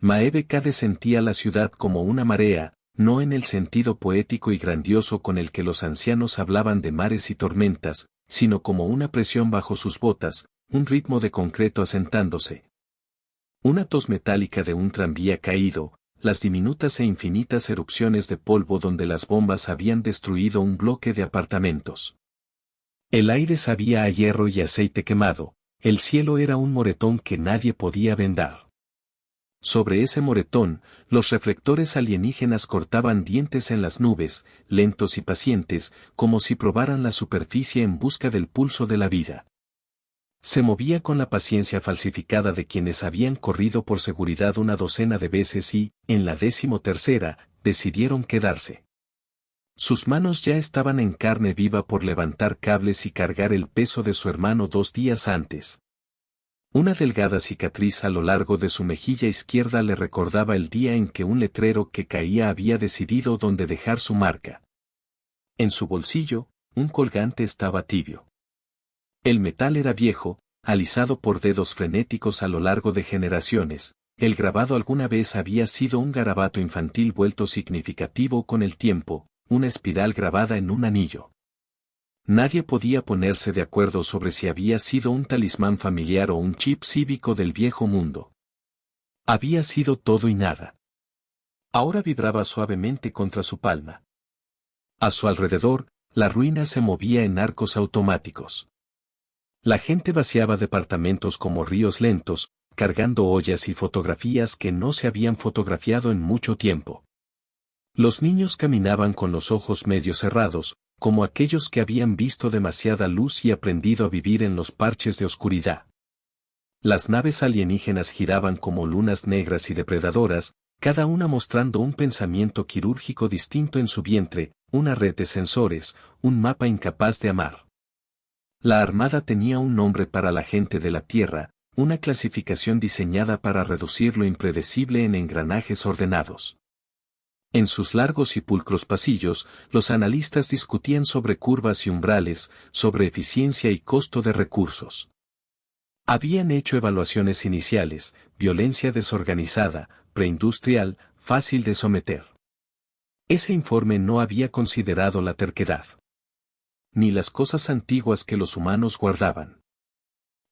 Maeve Cade sentía la ciudad como una marea, no en el sentido poético y grandioso con el que los ancianos hablaban de mares y tormentas, sino como una presión bajo sus botas, un ritmo de concreto asentándose. Una tos metálica de un tranvía caído, las diminutas e infinitas erupciones de polvo donde las bombas habían destruido un bloque de apartamentos. El aire sabía a hierro y aceite quemado, el cielo era un moretón que nadie podía vendar. Sobre ese moretón, los reflectores alienígenas cortaban dientes en las nubes, lentos y pacientes, como si probaran la superficie en busca del pulso de la vida. Se movía con la paciencia falsificada de quienes habían corrido por seguridad una docena de veces y, en la 13ª, decidieron quedarse. Sus manos ya estaban en carne viva por levantar cables y cargar el peso de su hermano 2 días antes. Una delgada cicatriz a lo largo de su mejilla izquierda le recordaba el día en que un letrero que caía había decidido dónde dejar su marca. En su bolsillo, un colgante estaba tibio. El metal era viejo, alisado por dedos frenéticos a lo largo de generaciones. El grabado alguna vez había sido un garabato infantil vuelto significativo con el tiempo, una espiral grabada en un anillo. Nadie podía ponerse de acuerdo sobre si había sido un talismán familiar o un chip cívico del viejo mundo. Había sido todo y nada. Ahora vibraba suavemente contra su palma. A su alrededor, la ruina se movía en arcos automáticos. La gente vaciaba departamentos como ríos lentos, cargando ollas y fotografías que no se habían fotografiado en mucho tiempo. Los niños caminaban con los ojos medio cerrados, como aquellos que habían visto demasiada luz y aprendido a vivir en los parches de oscuridad. Las naves alienígenas giraban como lunas negras y depredadoras, cada una mostrando un pensamiento quirúrgico distinto en su vientre, una red de sensores, un mapa incapaz de amar. La Armada tenía un nombre para la gente de la Tierra, una clasificación diseñada para reducir lo impredecible en engranajes ordenados. En sus largos y pulcros pasillos, los analistas discutían sobre curvas y umbrales, sobre eficiencia y costo de recursos. Habían hecho evaluaciones iniciales, violencia desorganizada, preindustrial, fácil de someter. Ese informe no había considerado la terquedad, ni las cosas antiguas que los humanos guardaban.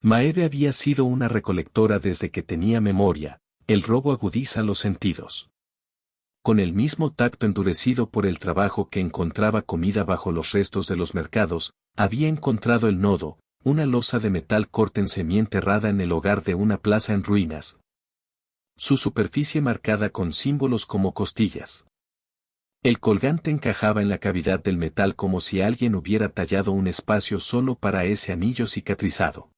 Maeve había sido una recolectora desde que tenía memoria, el robo agudiza los sentidos. Con el mismo tacto endurecido por el trabajo que encontraba comida bajo los restos de los mercados, había encontrado el nodo, una losa de metal corten semienterrada en el hogar de una plaza en ruinas. Su superficie marcada con símbolos como costillas. El colgante encajaba en la cavidad del metal como si alguien hubiera tallado un espacio solo para ese anillo cicatrizado.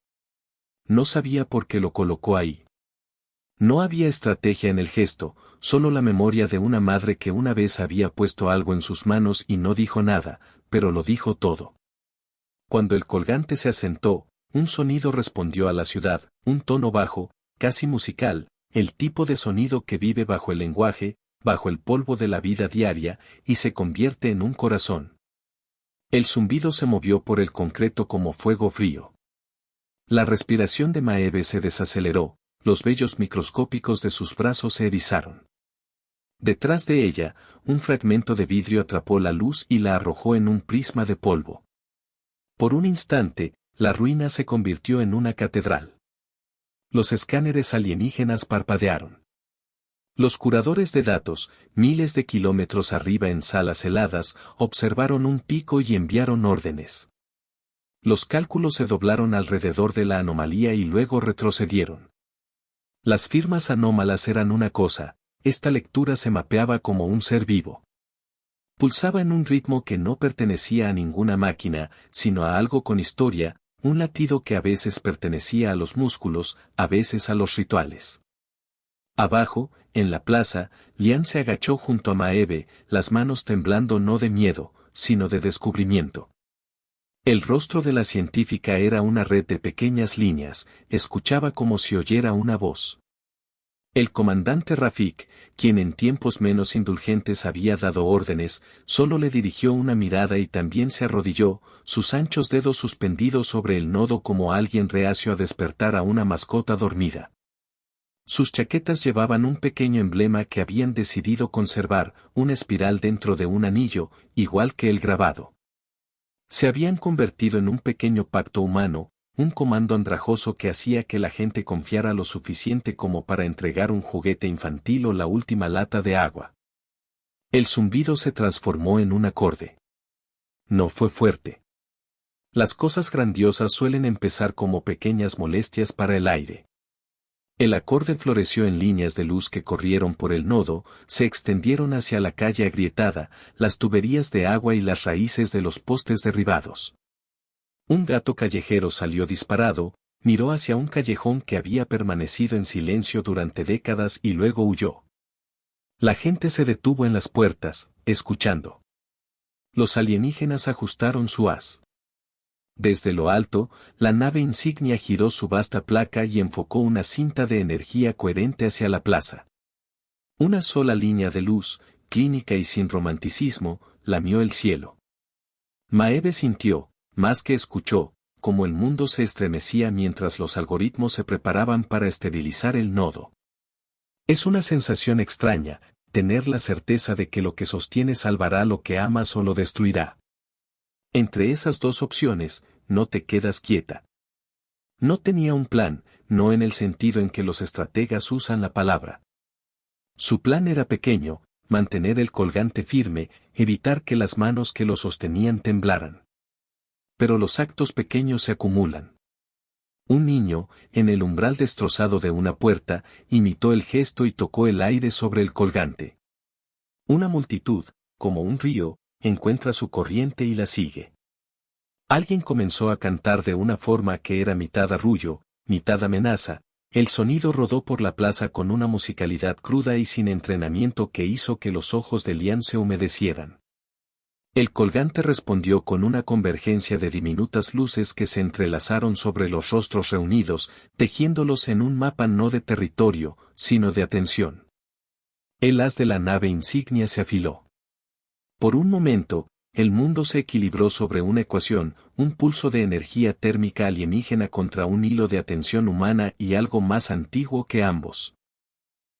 No sabía por qué lo colocó ahí. No había estrategia en el gesto, solo la memoria de una madre que una vez había puesto algo en sus manos y no dijo nada, pero lo dijo todo. Cuando el colgante se asentó, un sonido respondió a la ciudad, un tono bajo, casi musical, el tipo de sonido que vive bajo el lenguaje, bajo el polvo de la vida diaria, y se convierte en un corazón. El zumbido se movió por el concreto como fuego frío. La respiración de Maeve se desaceleró. Los vellos microscópicos de sus brazos se erizaron. Detrás de ella, un fragmento de vidrio atrapó la luz y la arrojó en un prisma de polvo. Por un instante, la ruina se convirtió en una catedral. Los escáneres alienígenas parpadearon. Los curadores de datos, miles de kilómetros arriba en salas heladas, observaron un pico y enviaron órdenes. Los cálculos se doblaron alrededor de la anomalía y luego retrocedieron. Las firmas anómalas eran una cosa, esta lectura se mapeaba como un ser vivo. Pulsaba en un ritmo que no pertenecía a ninguna máquina, sino a algo con historia, un latido que a veces pertenecía a los músculos, a veces a los rituales. Abajo, en la plaza, Lian se agachó junto a Maeve, las manos temblando no de miedo, sino de descubrimiento. El rostro de la científica era una red de pequeñas líneas, escuchaba como si oyera una voz. El comandante Rafik, quien en tiempos menos indulgentes había dado órdenes, solo le dirigió una mirada y también se arrodilló, sus anchos dedos suspendidos sobre el nodo como alguien reacio a despertar a una mascota dormida. Sus chaquetas llevaban un pequeño emblema que habían decidido conservar, una espiral dentro de un anillo, igual que el grabado. Se habían convertido en un pequeño pacto humano, un comando andrajoso que hacía que la gente confiara lo suficiente como para entregar un juguete infantil o la última lata de agua. El zumbido se transformó en un acorde. No fue fuerte. Las cosas grandiosas suelen empezar como pequeñas molestias para el aire. El acorde floreció en líneas de luz que corrieron por el nodo, se extendieron hacia la calle agrietada, las tuberías de agua y las raíces de los postes derribados. Un gato callejero salió disparado, miró hacia un callejón que había permanecido en silencio durante décadas y luego huyó. La gente se detuvo en las puertas, escuchando. Los alienígenas ajustaron su haz. Desde lo alto, la nave insignia giró su vasta placa y enfocó una cinta de energía coherente hacia la plaza. Una sola línea de luz, clínica y sin romanticismo, lamió el cielo. Maeve sintió, más que escuchó, como el mundo se estremecía mientras los algoritmos se preparaban para esterilizar el nodo. Es una sensación extraña, tener la certeza de que lo que sostiene salvará lo que amas o lo destruirá. Entre esas dos opciones, no te quedas quieta. No tenía un plan, no en el sentido en que los estrategas usan la palabra. Su plan era pequeño, mantener el colgante firme, evitar que las manos que lo sostenían temblaran. Pero los actos pequeños se acumulan. Un niño, en el umbral destrozado de una puerta, imitó el gesto y tocó el aire sobre el colgante. Una multitud, como un río, encuentra su corriente y la sigue. Alguien comenzó a cantar de una forma que era mitad arrullo, mitad amenaza, el sonido rodó por la plaza con una musicalidad cruda y sin entrenamiento que hizo que los ojos de Lian se humedecieran. El colgante respondió con una convergencia de diminutas luces que se entrelazaron sobre los rostros reunidos, tejiéndolos en un mapa no de territorio, sino de atención. El haz de la nave insignia se afiló. Por un momento, el mundo se equilibró sobre una ecuación, un pulso de energía térmica alienígena contra un hilo de atención humana y algo más antiguo que ambos.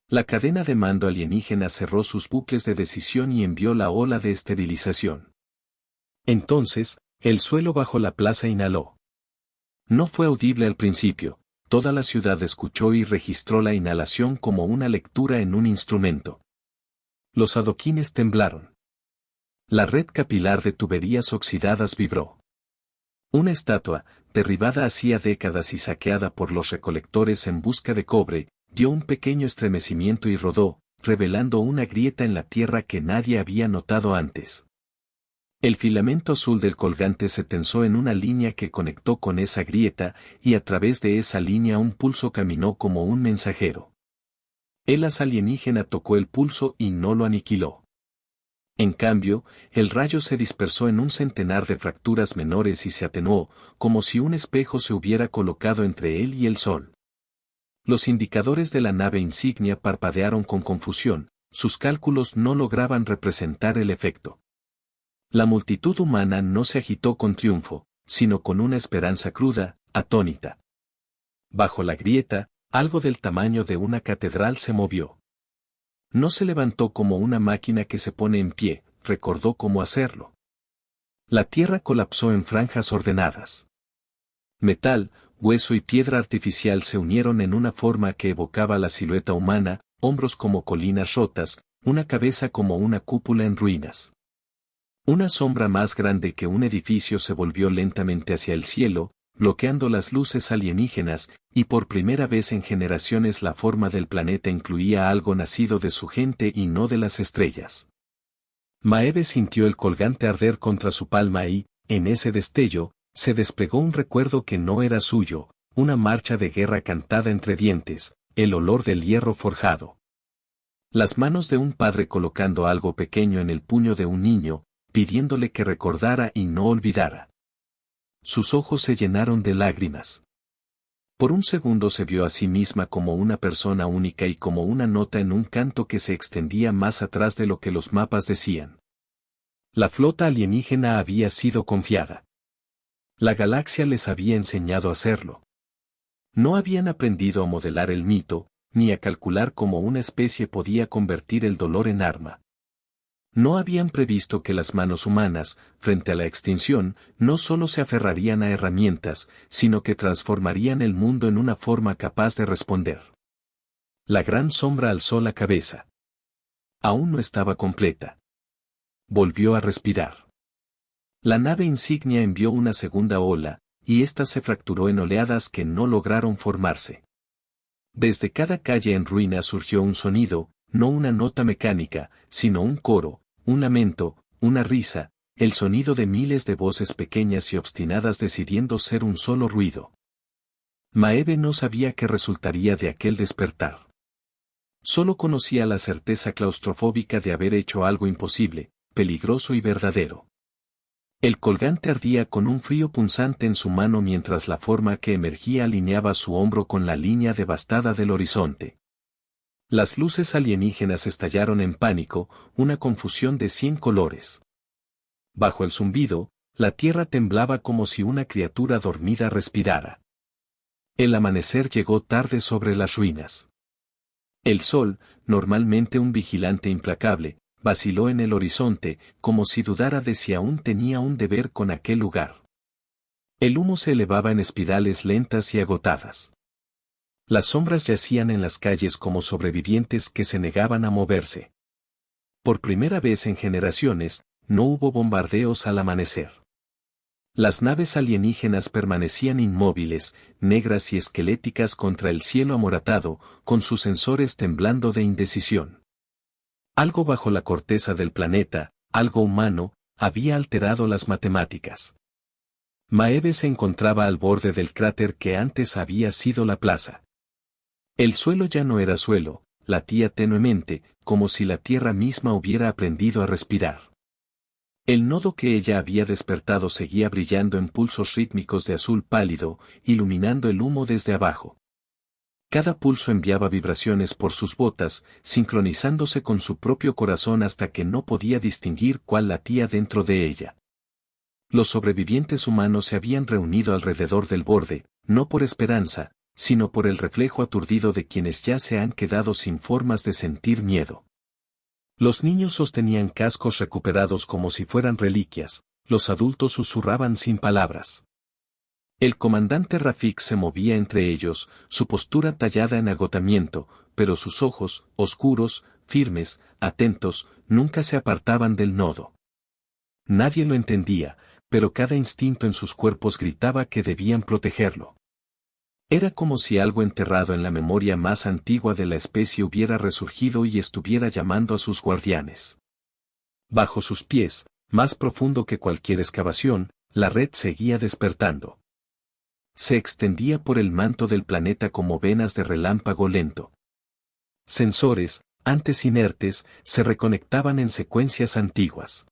La cadena de mando alienígena cerró sus bucles de decisión y envió la ola de esterilización. Entonces, el suelo bajo la plaza inhaló. No fue audible al principio, toda la ciudad escuchó y registró la inhalación como una lectura en un instrumento. Los adoquines temblaron. La red capilar de tuberías oxidadas vibró. Una estatua, derribada hacía décadas y saqueada por los recolectores en busca de cobre, dio un pequeño estremecimiento y rodó, revelando una grieta en la tierra que nadie había notado antes. El filamento azul del colgante se tensó en una línea que conectó con esa grieta, y a través de esa línea un pulso caminó como un mensajero. El haz alienígena tocó el pulso y no lo aniquiló. En cambio, el rayo se dispersó en un centenar de fracturas menores y se atenuó, como si un espejo se hubiera colocado entre él y el sol. Los indicadores de la nave insignia parpadearon con confusión, sus cálculos no lograban representar el efecto. La multitud humana no se agitó con triunfo, sino con una esperanza cruda, atónita. Bajo la grieta, algo del tamaño de una catedral se movió. No se levantó como una máquina que se pone en pie, recordó cómo hacerlo. La tierra colapsó en franjas ordenadas. Metal, hueso y piedra artificial se unieron en una forma que evocaba la silueta humana, hombros como colinas rotas, una cabeza como una cúpula en ruinas. Una sombra más grande que un edificio se volvió lentamente hacia el cielo, bloqueando las luces alienígenas, y por primera vez en generaciones la forma del planeta incluía algo nacido de su gente y no de las estrellas. Maeve sintió el colgante arder contra su palma y, en ese destello, se desplegó un recuerdo que no era suyo, una marcha de guerra cantada entre dientes, el olor del hierro forjado. Las manos de un padre colocando algo pequeño en el puño de un niño, pidiéndole que recordara y no olvidara. Sus ojos se llenaron de lágrimas. Por un segundo se vio a sí misma como una persona única y como una nota en un canto que se extendía más atrás de lo que los mapas decían. La flota alienígena había sido confiada. La galaxia les había enseñado a hacerlo. No habían aprendido a modelar el mito, ni a calcular cómo una especie podía convertir el dolor en arma. No habían previsto que las manos humanas, frente a la extinción, no solo se aferrarían a herramientas, sino que transformarían el mundo en una forma capaz de responder. La gran sombra alzó la cabeza. Aún no estaba completa. Volvió a respirar. La nave insignia envió una segunda ola, y ésta se fracturó en oleadas que no lograron formarse. Desde cada calle en ruinas surgió un sonido, no una nota mecánica, sino un coro, un lamento, una risa, el sonido de miles de voces pequeñas y obstinadas decidiendo ser un solo ruido. Maeve no sabía qué resultaría de aquel despertar. Solo conocía la certeza claustrofóbica de haber hecho algo imposible, peligroso y verdadero. El colgante ardía con un frío punzante en su mano mientras la forma que emergía alineaba su hombro con la línea devastada del horizonte. Las luces alienígenas estallaron en pánico, una confusión de 100 colores. Bajo el zumbido, la tierra temblaba como si una criatura dormida respirara. El amanecer llegó tarde sobre las ruinas. El sol, normalmente un vigilante implacable, vaciló en el horizonte, como si dudara de si aún tenía un deber con aquel lugar. El humo se elevaba en espirales lentas y agotadas. Las sombras yacían en las calles como sobrevivientes que se negaban a moverse. Por primera vez en generaciones, no hubo bombardeos al amanecer. Las naves alienígenas permanecían inmóviles, negras y esqueléticas contra el cielo amoratado, con sus sensores temblando de indecisión. Algo bajo la corteza del planeta, algo humano, había alterado las matemáticas. Maeve se encontraba al borde del cráter que antes había sido la plaza. El suelo ya no era suelo, latía tenuemente, como si la tierra misma hubiera aprendido a respirar. El nodo que ella había despertado seguía brillando en pulsos rítmicos de azul pálido, iluminando el humo desde abajo. Cada pulso enviaba vibraciones por sus botas, sincronizándose con su propio corazón hasta que no podía distinguir cuál latía dentro de ella. Los sobrevivientes humanos se habían reunido alrededor del borde, no por esperanza, sino por el reflejo aturdido de quienes ya se han quedado sin formas de sentir miedo. Los niños sostenían cascos recuperados como si fueran reliquias, los adultos susurraban sin palabras. El comandante Rafik se movía entre ellos, su postura tallada en agotamiento, pero sus ojos, oscuros, firmes, atentos, nunca se apartaban del nodo. Nadie lo entendía, pero cada instinto en sus cuerpos gritaba que debían protegerlo. Era como si algo enterrado en la memoria más antigua de la especie hubiera resurgido y estuviera llamando a sus guardianes. Bajo sus pies, más profundo que cualquier excavación, la red seguía despertando. Se extendía por el manto del planeta como venas de relámpago lento. Sensores, antes inertes, se reconectaban en secuencias antiguas.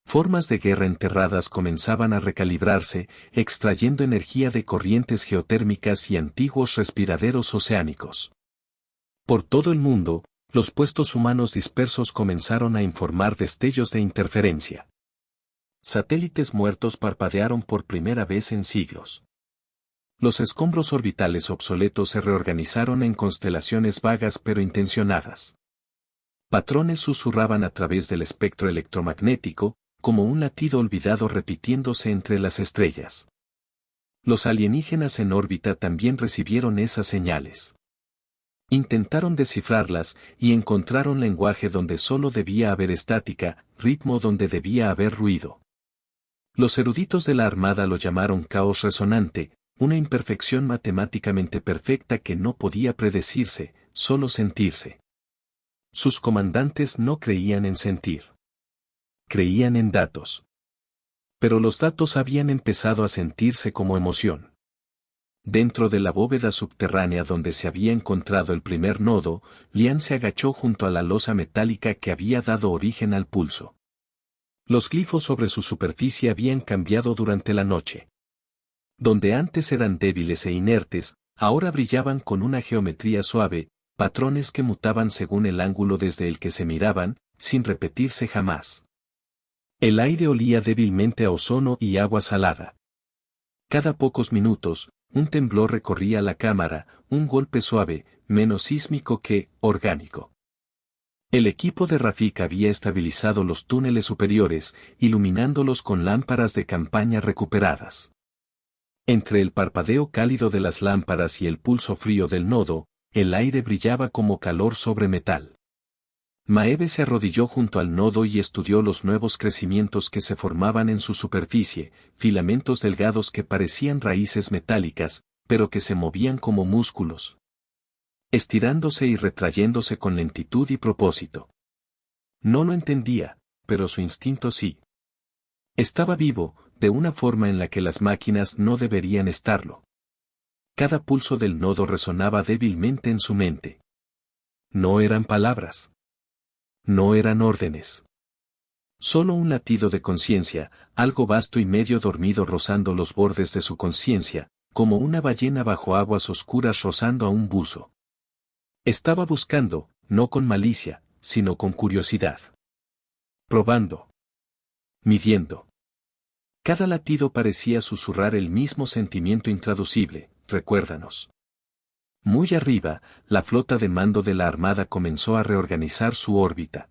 Formas de guerra enterradas comenzaban a recalibrarse, extrayendo energía de corrientes geotérmicas y antiguos respiraderos oceánicos. Por todo el mundo, los puestos humanos dispersos comenzaron a informar destellos de interferencia. Satélites muertos parpadearon por primera vez en siglos. Los escombros orbitales obsoletos se reorganizaron en constelaciones vagas pero intencionadas. Patrones susurraban a través del espectro electromagnético, como un latido olvidado repitiéndose entre las estrellas. Los alienígenas en órbita también recibieron esas señales. Intentaron descifrarlas y encontraron lenguaje donde solo debía haber estática, ritmo donde debía haber ruido. Los eruditos de la Armada lo llamaron caos resonante, una imperfección matemáticamente perfecta que no podía predecirse, solo sentirse. Sus comandantes no creían en sentir. Creían en datos. Pero los datos habían empezado a sentirse como emoción. Dentro de la bóveda subterránea donde se había encontrado el primer nodo, Lian se agachó junto a la losa metálica que había dado origen al pulso. Los glifos sobre su superficie habían cambiado durante la noche. Donde antes eran débiles e inertes, ahora brillaban con una geometría suave, patrones que mutaban según el ángulo desde el que se miraban, sin repetirse jamás. El aire olía débilmente a ozono y agua salada. Cada pocos minutos, un temblor recorría la cámara, un golpe suave, menos sísmico que orgánico. El equipo de Rafik había estabilizado los túneles superiores, iluminándolos con lámparas de campaña recuperadas. Entre el parpadeo cálido de las lámparas y el pulso frío del nodo, el aire brillaba como calor sobre metal. Maeve se arrodilló junto al nodo y estudió los nuevos crecimientos que se formaban en su superficie, filamentos delgados que parecían raíces metálicas, pero que se movían como músculos, estirándose y retrayéndose con lentitud y propósito. No lo entendía, pero su instinto sí. Estaba vivo, de una forma en la que las máquinas no deberían estarlo. Cada pulso del nodo resonaba débilmente en su mente. No eran palabras. No eran órdenes. Solo un latido de conciencia, algo vasto y medio dormido rozando los bordes de su conciencia, como una ballena bajo aguas oscuras rozando a un buzo. Estaba buscando, no con malicia, sino con curiosidad. Probando. Midiendo. Cada latido parecía susurrar el mismo sentimiento intraducible, recuérdanos. Muy arriba, la flota de mando de la Armada comenzó a reorganizar su órbita.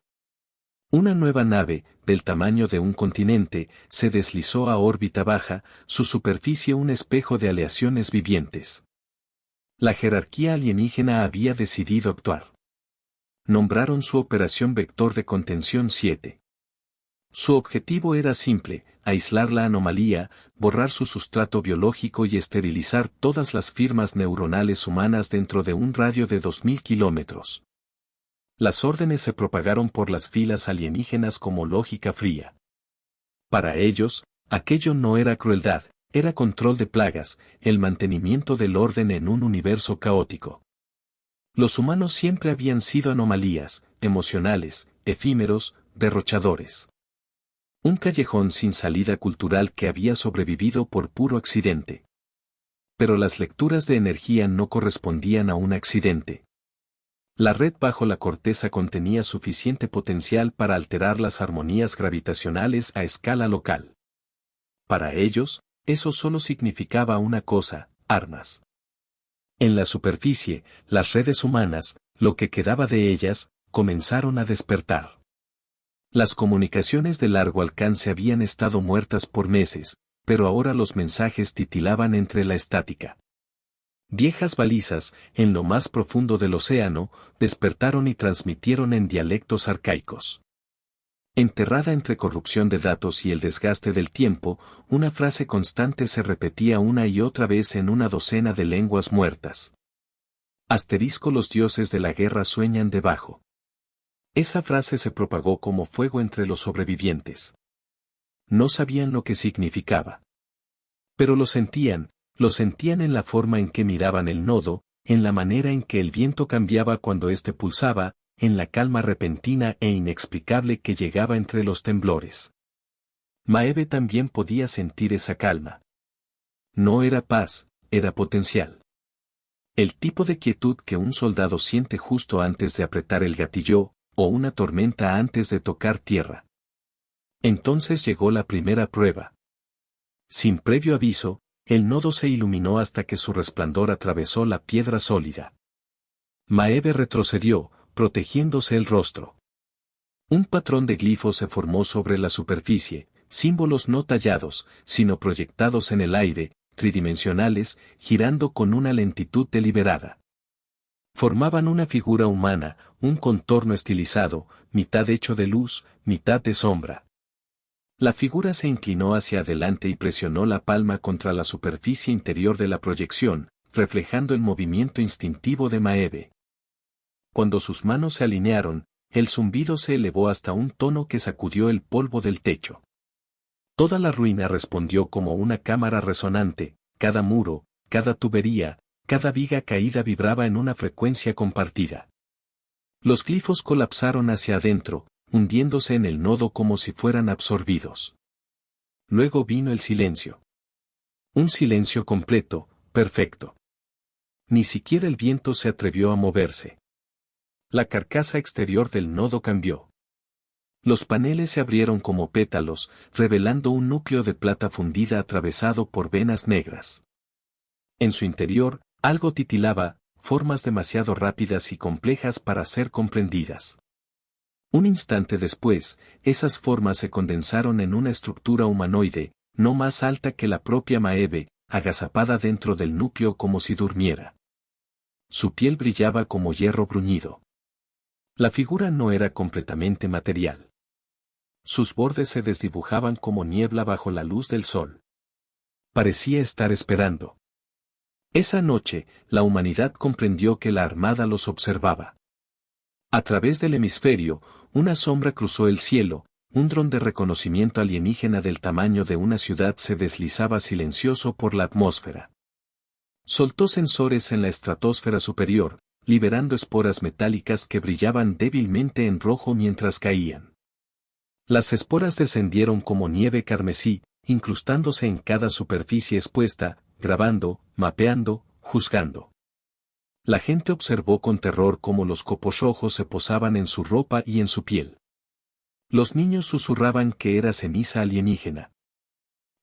Una nueva nave, del tamaño de un continente, se deslizó a órbita baja, su superficie un espejo de aleaciones vivientes. La jerarquía alienígena había decidido actuar. Nombraron su operación Vector de Contención 7. Su objetivo era simple, aislar la anomalía, borrar su sustrato biológico y esterilizar todas las firmas neuronales humanas dentro de un radio de 2000 kilómetros. Las órdenes se propagaron por las filas alienígenas como lógica fría. Para ellos, aquello no era crueldad, era control de plagas, el mantenimiento del orden en un universo caótico. Los humanos siempre habían sido anomalías, emocionales, efímeros, derrochadores. Un callejón sin salida cultural que había sobrevivido por puro accidente. Pero las lecturas de energía no correspondían a un accidente. La red bajo la corteza contenía suficiente potencial para alterar las armonías gravitacionales a escala local. Para ellos, eso solo significaba una cosa, armas. En la superficie, las redes humanas, lo que quedaba de ellas, comenzaron a despertar. Las comunicaciones de largo alcance habían estado muertas por meses, pero ahora los mensajes titilaban entre la estática. Viejas balizas, en lo más profundo del océano, despertaron y transmitieron en dialectos arcaicos. Enterrada entre corrupción de datos y el desgaste del tiempo, una frase constante se repetía una y otra vez en una docena de lenguas muertas. Asterisco: los dioses de la guerra sueñan debajo. Esa frase se propagó como fuego entre los sobrevivientes. No sabían lo que significaba. Pero lo sentían en la forma en que miraban el nodo, en la manera en que el viento cambiaba cuando éste pulsaba, en la calma repentina e inexplicable que llegaba entre los temblores. Maeve también podía sentir esa calma. No era paz, era potencial. El tipo de quietud que un soldado siente justo antes de apretar el gatillo, o una tormenta antes de tocar tierra. Entonces llegó la primera prueba. Sin previo aviso, el nodo se iluminó hasta que su resplandor atravesó la piedra sólida. Maeve retrocedió, protegiéndose el rostro. Un patrón de glifos se formó sobre la superficie, símbolos no tallados, sino proyectados en el aire, tridimensionales, girando con una lentitud deliberada. Formaban una figura humana, un contorno estilizado, mitad hecho de luz, mitad de sombra. La figura se inclinó hacia adelante y presionó la palma contra la superficie interior de la proyección, reflejando el movimiento instintivo de Maeve. Cuando sus manos se alinearon, el zumbido se elevó hasta un tono que sacudió el polvo del techo. Toda la ruina respondió como una cámara resonante, cada muro, cada tubería, cada viga caída vibraba en una frecuencia compartida. Los glifos colapsaron hacia adentro, hundiéndose en el nodo como si fueran absorbidos. Luego vino el silencio. Un silencio completo, perfecto. Ni siquiera el viento se atrevió a moverse. La carcasa exterior del nodo cambió. Los paneles se abrieron como pétalos, revelando un núcleo de plata fundida atravesado por venas negras. En su interior, algo titilaba, formas demasiado rápidas y complejas para ser comprendidas. Un instante después, esas formas se condensaron en una estructura humanoide, no más alta que la propia Maeve, agazapada dentro del núcleo como si durmiera. Su piel brillaba como hierro bruñido. La figura no era completamente material. Sus bordes se desdibujaban como niebla bajo la luz del sol. Parecía estar esperando. Esa noche, la humanidad comprendió que la armada los observaba. A través del hemisferio, una sombra cruzó el cielo, un dron de reconocimiento alienígena del tamaño de una ciudad se deslizaba silencioso por la atmósfera. Soltó sensores en la estratosfera superior, liberando esporas metálicas que brillaban débilmente en rojo mientras caían. Las esporas descendieron como nieve carmesí, incrustándose en cada superficie expuesta, grabando, mapeando, juzgando. La gente observó con terror cómo los copos rojos se posaban en su ropa y en su piel. Los niños susurraban que era ceniza alienígena.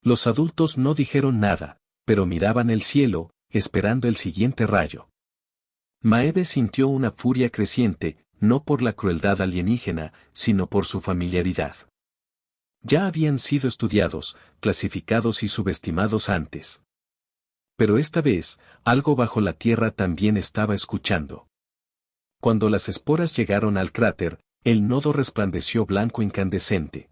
Los adultos no dijeron nada, pero miraban el cielo, esperando el siguiente rayo. Maeve sintió una furia creciente, no por la crueldad alienígena, sino por su familiaridad. Ya habían sido estudiados, clasificados y subestimados antes. Pero esta vez, algo bajo la tierra también estaba escuchando. Cuando las esporas llegaron al cráter, el nodo resplandeció blanco incandescente.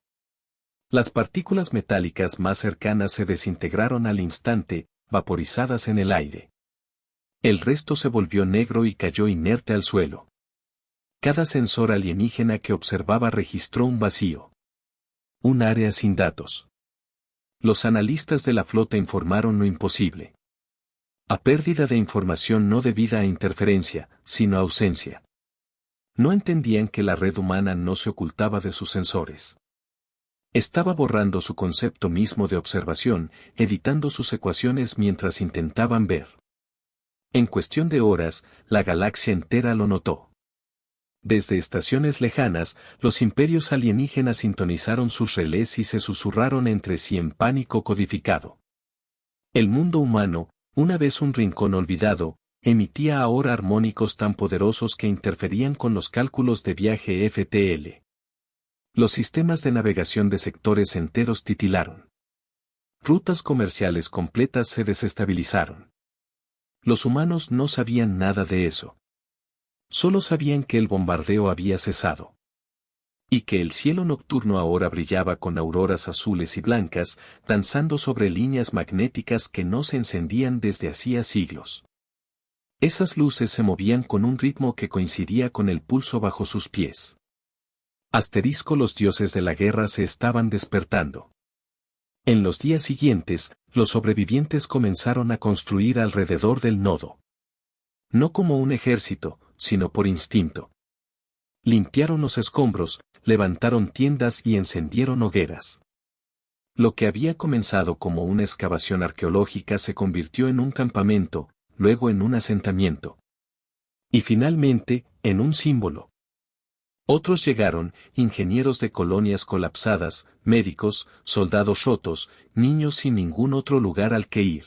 Las partículas metálicas más cercanas se desintegraron al instante, vaporizadas en el aire. El resto se volvió negro y cayó inerte al suelo. Cada sensor alienígena que observaba registró un vacío. Un área sin datos. Los analistas de la flota informaron lo imposible. A pérdida de información no debida a interferencia, sino ausencia. No entendían que la red humana no se ocultaba de sus sensores. Estaba borrando su concepto mismo de observación, editando sus ecuaciones mientras intentaban ver. En cuestión de horas, la galaxia entera lo notó. Desde estaciones lejanas, los imperios alienígenas sintonizaron sus relés y se susurraron entre sí en pánico codificado. El mundo humano, una vez un rincón olvidado, emitía ahora armónicos tan poderosos que interferían con los cálculos de viaje FTL. Los sistemas de navegación de sectores enteros titilaron. Rutas comerciales completas se desestabilizaron. Los humanos no sabían nada de eso. Solo sabían que el bombardeo había cesado. Y que el cielo nocturno ahora brillaba con auroras azules y blancas, danzando sobre líneas magnéticas que no se encendían desde hacía siglos. Esas luces se movían con un ritmo que coincidía con el pulso bajo sus pies. Asterisco, los dioses de la guerra se estaban despertando. En los días siguientes, los sobrevivientes comenzaron a construir alrededor del nodo. No como un ejército, sino por instinto. Limpiaron los escombros, levantaron tiendas y encendieron hogueras. Lo que había comenzado como una excavación arqueológica se convirtió en un campamento, luego en un asentamiento. Y finalmente, en un símbolo. Otros llegaron, ingenieros de colonias colapsadas, médicos, soldados rotos, niños sin ningún otro lugar al que ir.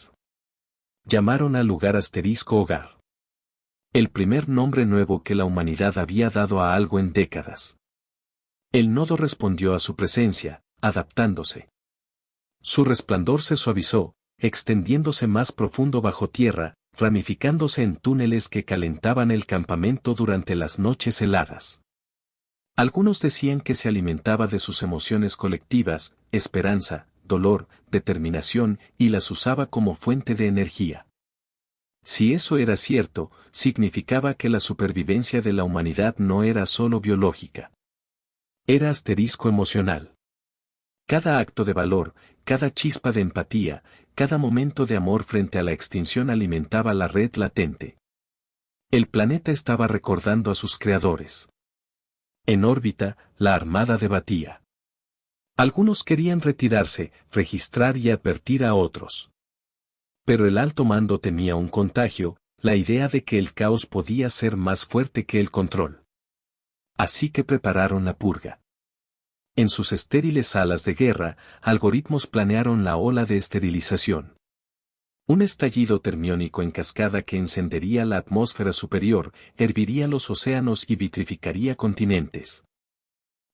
Llamaron al lugar asterisco hogar. El primer nombre nuevo que la humanidad había dado a algo en décadas. El nodo respondió a su presencia, adaptándose. Su resplandor se suavizó, extendiéndose más profundo bajo tierra, ramificándose en túneles que calentaban el campamento durante las noches heladas. Algunos decían que se alimentaba de sus emociones colectivas, esperanza, dolor, determinación, y las usaba como fuente de energía. Si eso era cierto, significaba que la supervivencia de la humanidad no era solo biológica. Era asterisco emocional. Cada acto de valor, cada chispa de empatía, cada momento de amor frente a la extinción alimentaba la red latente. El planeta estaba recordando a sus creadores. En órbita, la armada debatía. Algunos querían retirarse, registrar y advertir a otros. Pero el alto mando temía un contagio, la idea de que el caos podía ser más fuerte que el control. Así que prepararon la purga. En sus estériles salas de guerra, algoritmos planearon la ola de esterilización. Un estallido termiónico en cascada que encendería la atmósfera superior, herviría los océanos y vitrificaría continentes.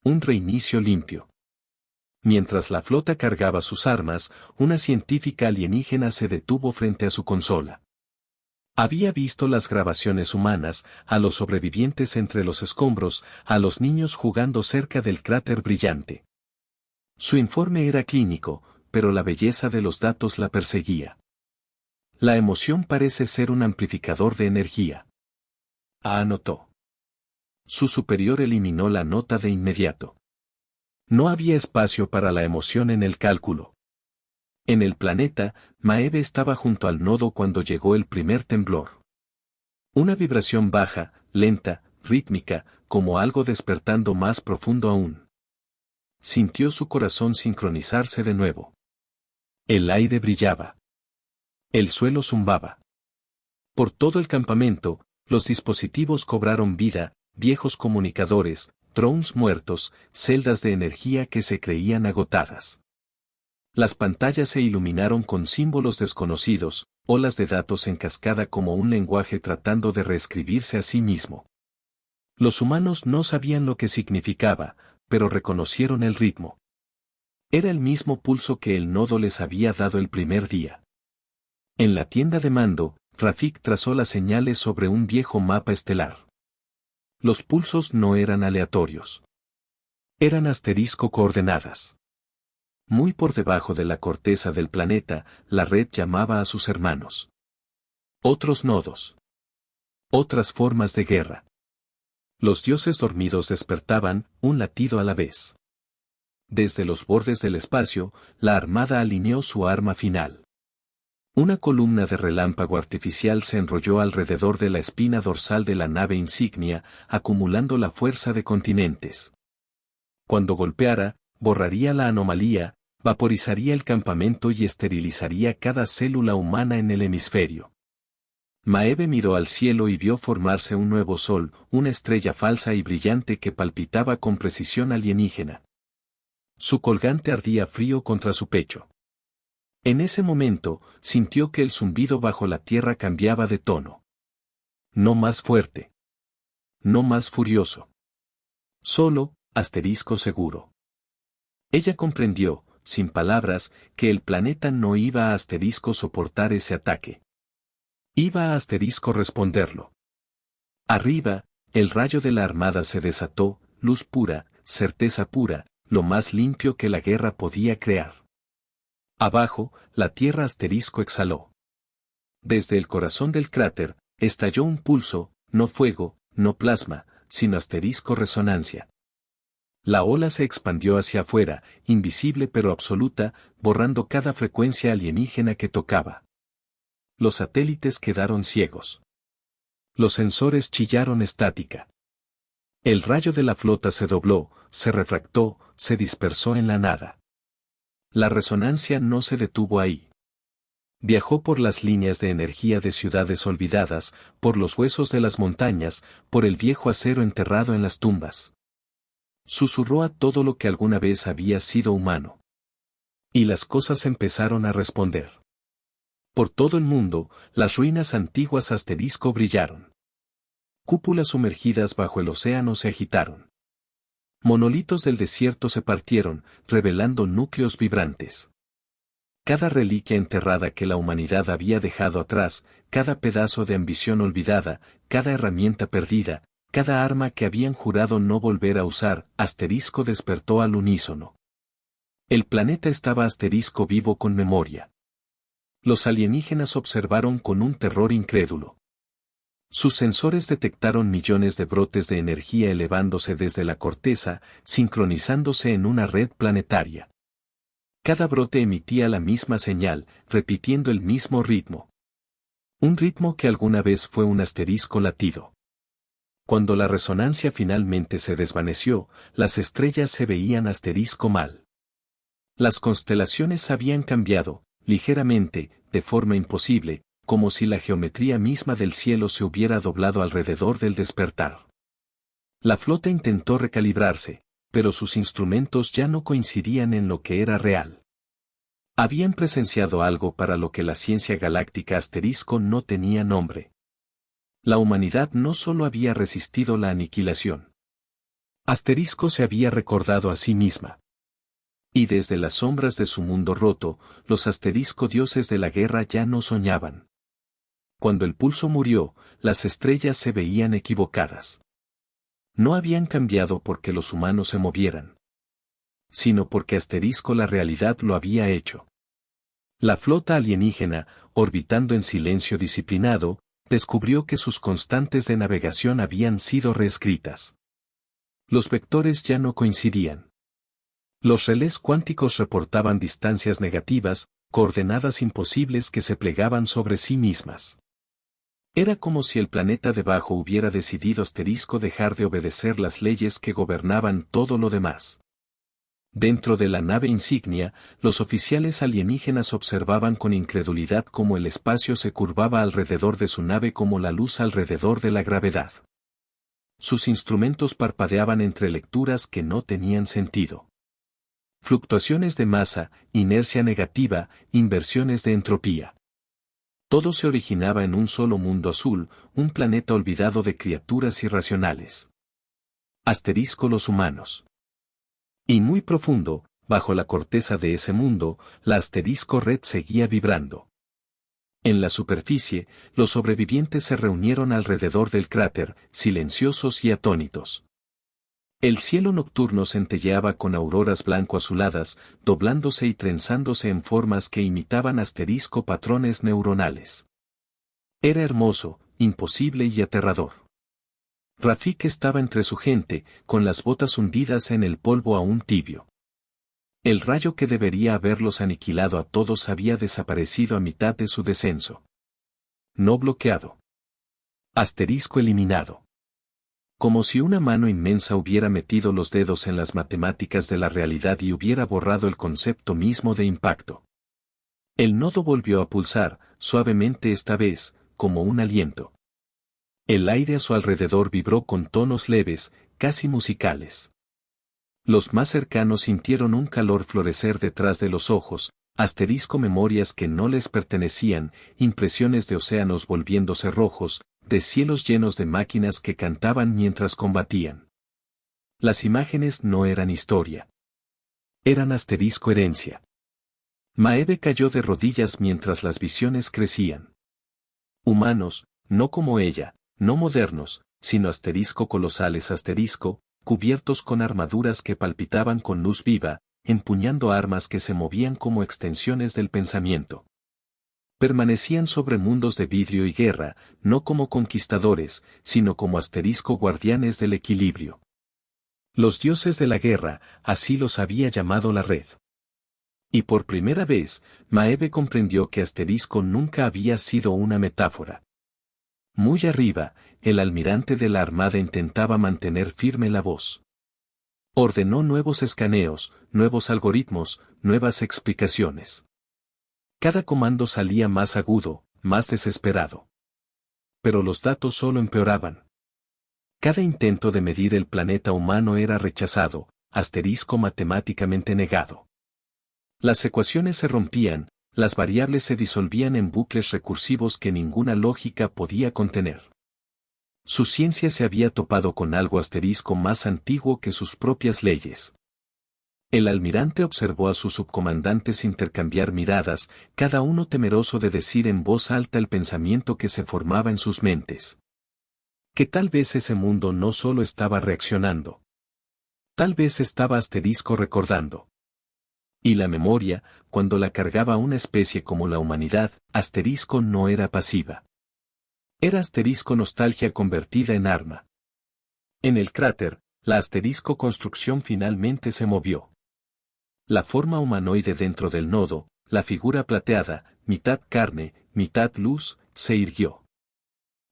Un reinicio limpio. Mientras la flota cargaba sus armas, una científica alienígena se detuvo frente a su consola. Había visto las grabaciones humanas, a los sobrevivientes entre los escombros, a los niños jugando cerca del cráter brillante. Su informe era clínico, pero la belleza de los datos la perseguía. La emoción parece ser un amplificador de energía. Anotó. Su superior eliminó la nota de inmediato. No había espacio para la emoción en el cálculo. En el planeta, Maeve estaba junto al nodo cuando llegó el primer temblor. Una vibración baja, lenta, rítmica, como algo despertando más profundo aún. Sintió su corazón sincronizarse de nuevo. El aire brillaba. El suelo zumbaba. Por todo el campamento, los dispositivos cobraron vida, viejos comunicadores, drones muertos, celdas de energía que se creían agotadas. Las pantallas se iluminaron con símbolos desconocidos, olas de datos en cascada como un lenguaje tratando de reescribirse a sí mismo. Los humanos no sabían lo que significaba, pero reconocieron el ritmo. Era el mismo pulso que el nodo les había dado el primer día. En la tienda de mando, Rafik trazó las señales sobre un viejo mapa estelar. Los pulsos no eran aleatorios. Eran asterisco coordenadas. Muy por debajo de la corteza del planeta, la red llamaba a sus hermanos. Otros nodos. Otras formas de guerra. Los dioses dormidos despertaban, un latido a la vez. Desde los bordes del espacio, la armada alineó su arma final. Una columna de relámpago artificial se enrolló alrededor de la espina dorsal de la nave insignia, acumulando la fuerza de continentes. Cuando golpeara, borraría la anomalía, vaporizaría el campamento y esterilizaría cada célula humana en el hemisferio. Maeve miró al cielo y vio formarse un nuevo sol, una estrella falsa y brillante que palpitaba con precisión alienígena. Su colgante ardía frío contra su pecho. En ese momento, sintió que el zumbido bajo la tierra cambiaba de tono. No más fuerte. No más furioso. Solo, asterisco seguro. Ella comprendió, sin palabras, que el planeta no iba a asterisco soportar ese ataque. Iba a asterisco responderlo. Arriba, el rayo de la armada se desató, luz pura, certeza pura, lo más limpio que la guerra podía crear. Abajo, la tierra asterisco exhaló. Desde el corazón del cráter, estalló un pulso, no fuego, no plasma, sino asterisco resonancia. La ola se expandió hacia afuera, invisible pero absoluta, borrando cada frecuencia alienígena que tocaba. Los satélites quedaron ciegos. Los sensores chillaron estática. El rayo de la flota se dobló, se refractó, se dispersó en la nada. La resonancia no se detuvo ahí. Viajó por las líneas de energía de ciudades olvidadas, por los huesos de las montañas, por el viejo acero enterrado en las tumbas. Susurró a todo lo que alguna vez había sido humano. Y las cosas empezaron a responder. Por todo el mundo, las ruinas antiguas asterisco brillaron. Cúpulas sumergidas bajo el océano se agitaron. Monolitos del desierto se partieron, revelando núcleos vibrantes. Cada reliquia enterrada que la humanidad había dejado atrás, cada pedazo de ambición olvidada, cada herramienta perdida, cada arma que habían jurado no volver a usar, asterisco despertó al unísono. El planeta estaba asterisco vivo con memoria. Los alienígenas observaron con un terror incrédulo. Sus sensores detectaron millones de brotes de energía elevándose desde la corteza, sincronizándose en una red planetaria. Cada brote emitía la misma señal, repitiendo el mismo ritmo. Un ritmo que alguna vez fue un asterisco latido. Cuando la resonancia finalmente se desvaneció, las estrellas se veían asterisco mal. Las constelaciones habían cambiado, ligeramente, de forma imposible, como si la geometría misma del cielo se hubiera doblado alrededor del despertar. La flota intentó recalibrarse, pero sus instrumentos ya no coincidían en lo que era real. Habían presenciado algo para lo que la ciencia galáctica asterisco no tenía nombre. La humanidad no solo había resistido la aniquilación. Asterisco se había recordado a sí misma. Y desde las sombras de su mundo roto, los asterisco dioses de la guerra ya no soñaban. Cuando el pulso murió, las estrellas se veían equivocadas. No habían cambiado porque los humanos se movieran, sino porque asterisco la realidad lo había hecho. La flota alienígena, orbitando en silencio disciplinado, descubrió que sus constantes de navegación habían sido reescritas. Los vectores ya no coincidían. Los relés cuánticos reportaban distancias negativas, coordenadas imposibles que se plegaban sobre sí mismas. Era como si el planeta debajo hubiera decidido asterisco dejar de obedecer las leyes que gobernaban todo lo demás. Dentro de la nave insignia, los oficiales alienígenas observaban con incredulidad cómo el espacio se curvaba alrededor de su nave como la luz alrededor de la gravedad. Sus instrumentos parpadeaban entre lecturas que no tenían sentido. Fluctuaciones de masa, inercia negativa, inversiones de entropía. Todo se originaba en un solo mundo azul, un planeta olvidado de criaturas irracionales. Asterisco los humanos. Y muy profundo, bajo la corteza de ese mundo, la asterisco red seguía vibrando. En la superficie, los sobrevivientes se reunieron alrededor del cráter, silenciosos y atónitos. El cielo nocturno centelleaba con auroras blanco-azuladas, doblándose y trenzándose en formas que imitaban asterisco patrones neuronales. Era hermoso, imposible y aterrador. Rafik estaba entre su gente, con las botas hundidas en el polvo aún tibio. El rayo que debería haberlos aniquilado a todos había desaparecido a mitad de su descenso. No bloqueado. Asterisco eliminado. Como si una mano inmensa hubiera metido los dedos en las matemáticas de la realidad y hubiera borrado el concepto mismo de impacto. El nodo volvió a pulsar, suavemente esta vez, como un aliento. El aire a su alrededor vibró con tonos leves, casi musicales. Los más cercanos sintieron un calor florecer detrás de los ojos, asterisco memorias que no les pertenecían, impresiones de océanos volviéndose rojos, de cielos llenos de máquinas que cantaban mientras combatían. Las imágenes no eran historia. Eran asterisco herencia. Maeve cayó de rodillas mientras las visiones crecían. Humanos, no como ella, no modernos, sino asterisco colosales asterisco, cubiertos con armaduras que palpitaban con luz viva, empuñando armas que se movían como extensiones del pensamiento. Permanecían sobre mundos de vidrio y guerra, no como conquistadores, sino como asterisco guardianes del equilibrio. Los dioses de la guerra, así los había llamado la red. Y por primera vez, Maeve comprendió que asterisco nunca había sido una metáfora. Muy arriba, el almirante de la armada intentaba mantener firme la voz. Ordenó nuevos escaneos, nuevos algoritmos, nuevas explicaciones. Cada comando salía más agudo, más desesperado. Pero los datos solo empeoraban. Cada intento de medir el planeta humano era rechazado, asterisco matemáticamente negado. Las ecuaciones se rompían, las variables se disolvían en bucles recursivos que ninguna lógica podía contener. Su ciencia se había topado con algo asterisco más antiguo que sus propias leyes. El almirante observó a sus subcomandantes intercambiar miradas, cada uno temeroso de decir en voz alta el pensamiento que se formaba en sus mentes. Que tal vez ese mundo no solo estaba reaccionando. Tal vez estaba asterisco recordando. Y la memoria, cuando la cargaba una especie como la humanidad, asterisco no era pasiva. Era asterisco nostalgia convertida en arma. En el cráter, la asterisco construcción finalmente se movió. La forma humanoide dentro del nodo, la figura plateada, mitad carne, mitad luz, se irguió.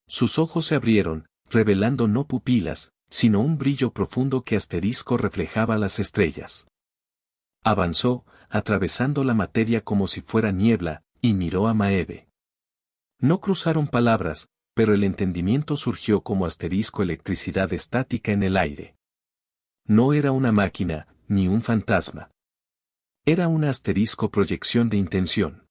Sus ojos se abrieron, revelando no pupilas, sino un brillo profundo que asterisco reflejaba las estrellas. Avanzó, atravesando la materia como si fuera niebla, y miró a Maeve. No cruzaron palabras, pero el entendimiento surgió como asterisco electricidad estática en el aire. No era una máquina, ni un fantasma. Era una asterisco proyección de intención.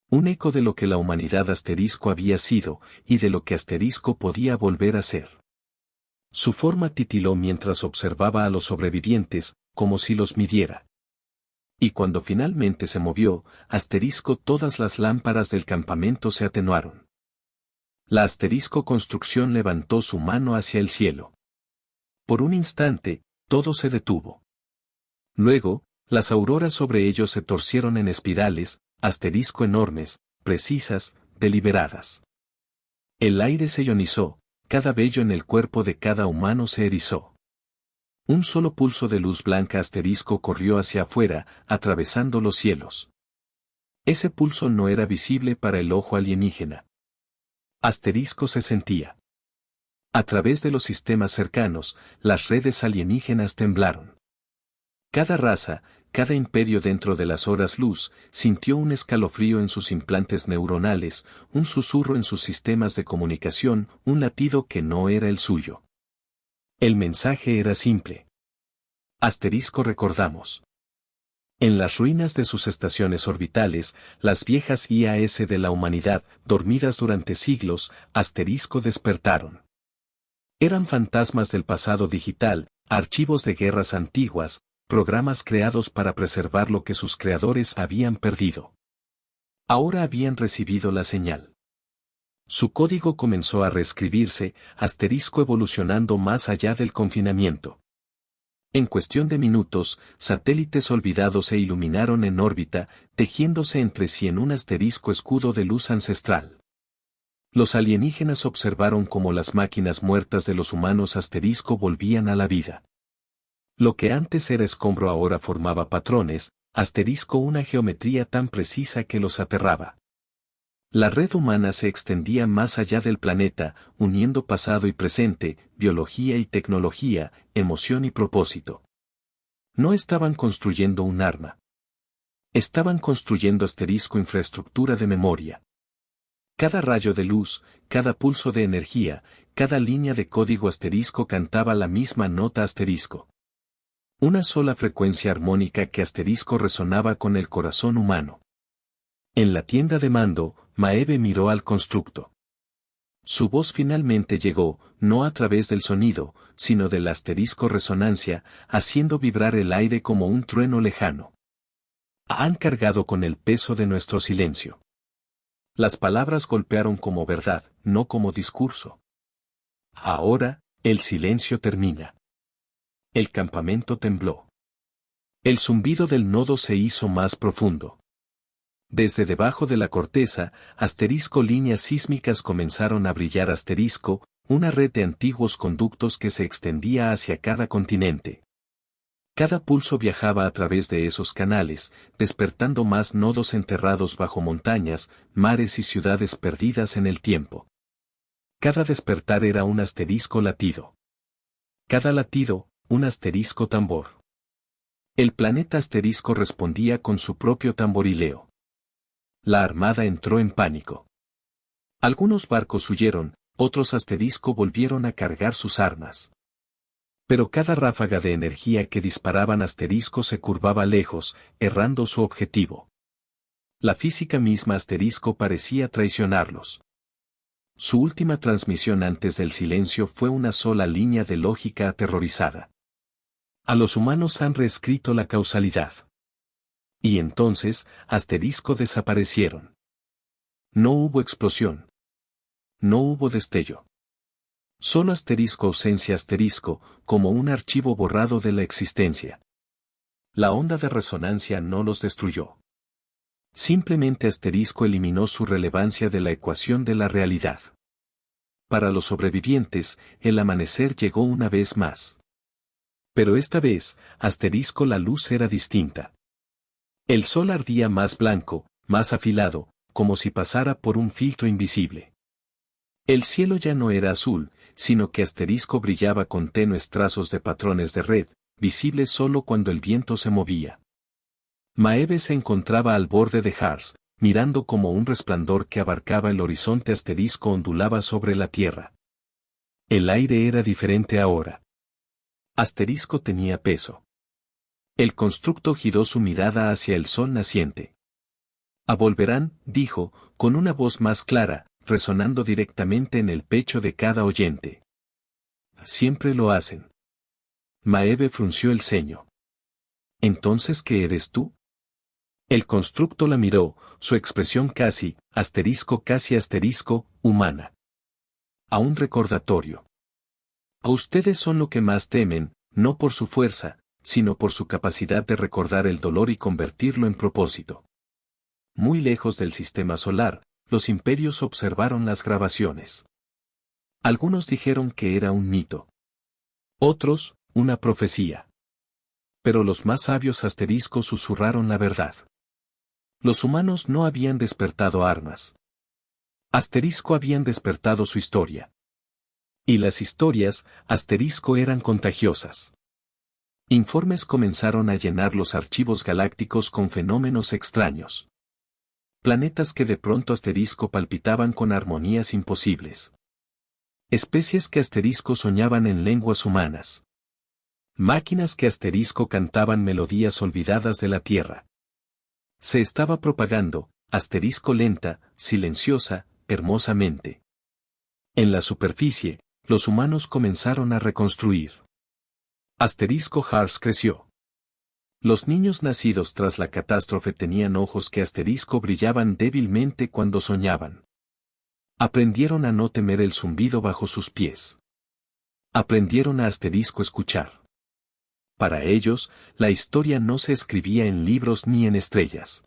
Un eco de lo que la humanidad asterisco había sido, y de lo que asterisco podía volver a ser. Su forma titiló mientras observaba a los sobrevivientes, como si los midiera. Y cuando finalmente se movió, asterisco todas las lámparas del campamento se atenuaron. La asterisco construcción levantó su mano hacia el cielo. Por un instante, todo se detuvo. Luego, las auroras sobre ellos se torcieron en espirales, asterisco enormes, precisas, deliberadas. El aire se ionizó, cada vello en el cuerpo de cada humano se erizó. Un solo pulso de luz blanca asterisco corrió hacia afuera, atravesando los cielos. Ese pulso no era visible para el ojo alienígena. Asterisco se sentía. A través de los sistemas cercanos, las redes alienígenas temblaron. Cada raza, cada imperio dentro de las horas luz, sintió un escalofrío en sus implantes neuronales, un susurro en sus sistemas de comunicación, un latido que no era el suyo. El mensaje era simple. Asterisco recordamos. En las ruinas de sus estaciones orbitales, las viejas IAS de la humanidad, dormidas durante siglos, asterisco despertaron. Eran fantasmas del pasado digital, archivos de guerras antiguas, programas creados para preservar lo que sus creadores habían perdido. Ahora habían recibido la señal. Su código comenzó a reescribirse, asterisco evolucionando más allá del confinamiento. En cuestión de minutos, satélites olvidados se iluminaron en órbita, tejiéndose entre sí en un asterisco escudo de luz ancestral. Los alienígenas observaron cómo las máquinas muertas de los humanos asterisco volvían a la vida. Lo que antes era escombro ahora formaba patrones, asterisco una geometría tan precisa que los aterraba. La red humana se extendía más allá del planeta, uniendo pasado y presente, biología y tecnología, emoción y propósito. No estaban construyendo un arma. Estaban construyendo asterisco infraestructura de memoria. Cada rayo de luz, cada pulso de energía, cada línea de código asterisco cantaba la misma nota asterisco. Una sola frecuencia armónica que asterisco resonaba con el corazón humano. En la tienda de mando, Maeve miró al constructo. Su voz finalmente llegó, no a través del sonido, sino del asterisco resonancia, haciendo vibrar el aire como un trueno lejano. Han cargado con el peso de nuestro silencio. Las palabras golpearon como verdad, no como discurso. Ahora, el silencio termina. El campamento tembló. El zumbido del nodo se hizo más profundo. Desde debajo de la corteza, asterisco líneas sísmicas comenzaron a brillar asterisco, una red de antiguos conductos que se extendía hacia cada continente. Cada pulso viajaba a través de esos canales, despertando más nodos enterrados bajo montañas, mares y ciudades perdidas en el tiempo. Cada despertar era un asterisco latido. Cada latido, un asterisco tambor. El planeta asterisco respondía con su propio tamborileo. La armada entró en pánico. Algunos barcos huyeron, otros asterisco volvieron a cargar sus armas. Pero cada ráfaga de energía que disparaban asterisco se curvaba lejos, errando su objetivo. La física misma asterisco parecía traicionarlos. Su última transmisión antes del silencio fue una sola línea de lógica aterrorizada. A los humanos han reescrito la causalidad. Y entonces, asterisco desaparecieron. No hubo explosión. No hubo destello. Solo asterisco ausencia asterisco, como un archivo borrado de la existencia. La onda de resonancia no los destruyó. Simplemente asterisco eliminó su relevancia de la ecuación de la realidad. Para los sobrevivientes, el amanecer llegó una vez más. Pero esta vez, asterisco la luz era distinta. El sol ardía más blanco, más afilado, como si pasara por un filtro invisible. El cielo ya no era azul, sino que asterisco brillaba con tenues trazos de patrones de red, visibles solo cuando el viento se movía. Maeve se encontraba al borde de Hars, mirando como un resplandor que abarcaba el horizonte asterisco ondulaba sobre la tierra. El aire era diferente ahora. Asterisco tenía peso. El constructo giró su mirada hacia el sol naciente. Volverán, dijo, con una voz más clara, resonando directamente en el pecho de cada oyente. Siempre lo hacen. Maeve frunció el ceño. ¿Entonces qué eres tú? El constructo la miró, su expresión casi humana. A un recordatorio. A ustedes son lo que más temen, no por su fuerza, sino por su capacidad de recordar el dolor y convertirlo en propósito. Muy lejos del sistema solar, los imperios observaron las grabaciones. Algunos dijeron que era un mito. Otros, una profecía. Pero los más sabios asteriscos susurraron la verdad. Los humanos no habían despertado armas. Asterisco habían despertado su historia. Y las historias, asterisco, eran contagiosas. Informes comenzaron a llenar los archivos galácticos con fenómenos extraños. Planetas que de pronto asterisco palpitaban con armonías imposibles. Especies que asterisco soñaban en lenguas humanas. Máquinas que asterisco cantaban melodías olvidadas de la Tierra. Se estaba propagando, asterisco, lenta, silenciosa, hermosamente. En la superficie, los humanos comenzaron a reconstruir. Asterisco Hars creció. Los niños nacidos tras la catástrofe tenían ojos que asterisco brillaban débilmente cuando soñaban. Aprendieron a no temer el zumbido bajo sus pies. Aprendieron a asterisco escuchar. Para ellos, la historia no se escribía en libros ni en estrellas.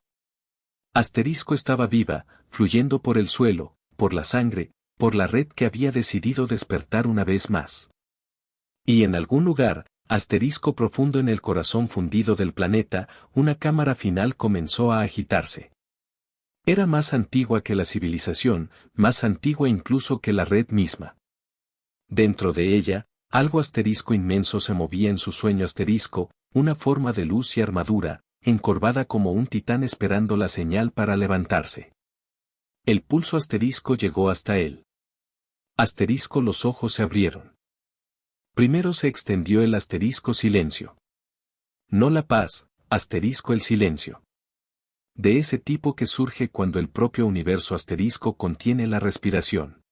Asterisco estaba viva, fluyendo por el suelo, por la sangre, por la red que había decidido despertar una vez más. Y en algún lugar, asterisco profundo en el corazón fundido del planeta, una cámara final comenzó a agitarse. Era más antigua que la civilización, más antigua incluso que la red misma. Dentro de ella, algo asterisco inmenso se movía en su sueño asterisco, una forma de luz y armadura, encorvada como un titán esperando la señal para levantarse. El pulso asterisco llegó hasta él. Asterisco, los ojos se abrieron. Primero se extendió el asterisco silencio. No la paz, asterisco el silencio. De ese tipo que surge cuando el propio universo asterisco contiene la respiración.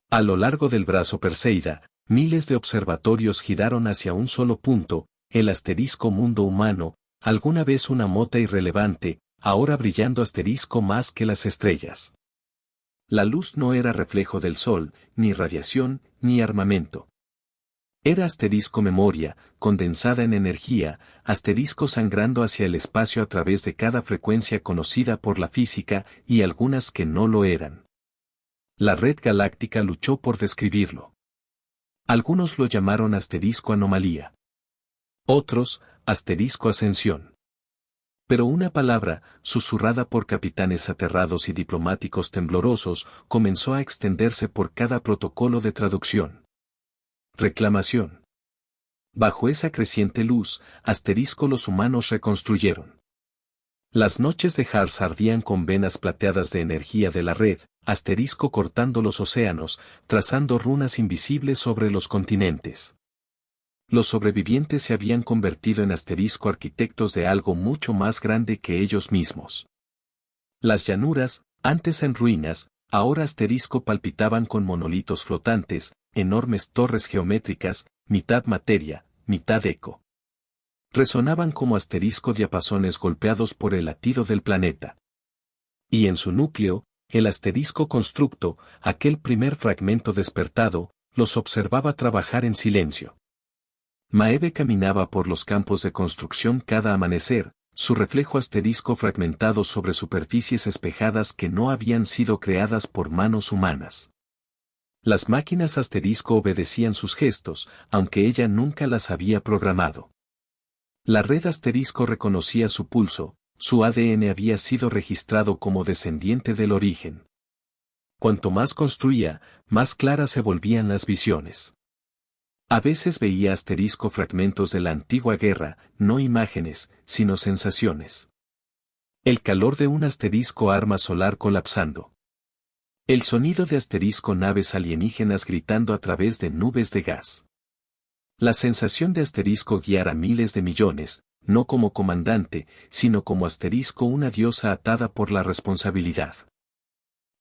A lo largo del brazo Perseida, miles de observatorios giraron hacia un solo punto, el asterisco mundo humano, alguna vez una mota irrelevante, ahora brillando asterisco más que las estrellas. La luz no era reflejo del sol, ni radiación, ni armamento. Era asterisco memoria, condensada en energía, asterisco sangrando hacia el espacio a través de cada frecuencia conocida por la física y algunas que no lo eran. La red galáctica luchó por describirlo. Algunos lo llamaron asterisco anomalía. Otros, asterisco ascensión. Pero una palabra, susurrada por capitanes aterrados y diplomáticos temblorosos, comenzó a extenderse por cada protocolo de traducción. Reclamación. Bajo esa creciente luz, asterisco los humanos reconstruyeron. Las noches de Hars ardían con venas plateadas de energía de la red, asterisco cortando los océanos, trazando runas invisibles sobre los continentes. Los sobrevivientes se habían convertido en asterisco arquitectos de algo mucho más grande que ellos mismos. Las llanuras, antes en ruinas, ahora asterisco palpitaban con monolitos flotantes, enormes torres geométricas, mitad materia, mitad eco. Resonaban como asterisco diapasones golpeados por el latido del planeta. Y en su núcleo, el asterisco constructo, aquel primer fragmento despertado, los observaba trabajar en silencio. Maeve caminaba por los campos de construcción cada amanecer, su reflejo asterisco fragmentado sobre superficies espejadas que no habían sido creadas por manos humanas. Las máquinas asterisco obedecían sus gestos, aunque ella nunca las había programado. La red asterisco reconocía su pulso, su ADN había sido registrado como descendiente del origen. Cuanto más construía, más claras se volvían las visiones. A veces veía asterisco fragmentos de la antigua guerra, no imágenes, sino sensaciones. El calor de un asterisco arma solar colapsando. El sonido de asterisco naves alienígenas gritando a través de nubes de gas. La sensación de asterisco guiar a miles de millones, no como comandante, sino como asterisco una diosa atada por la responsabilidad.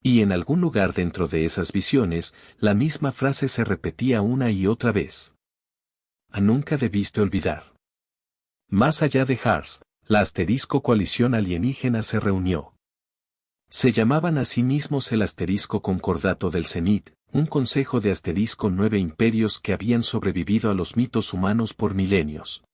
Y en algún lugar dentro de esas visiones, la misma frase se repetía una y otra vez. Nunca debiste olvidar. Más allá de Hars, la asterisco coalición alienígena se reunió. Se llamaban a sí mismos el asterisco concordato del Cenit, un consejo de asterisco 9 imperios que habían sobrevivido a los mitos humanos por milenios.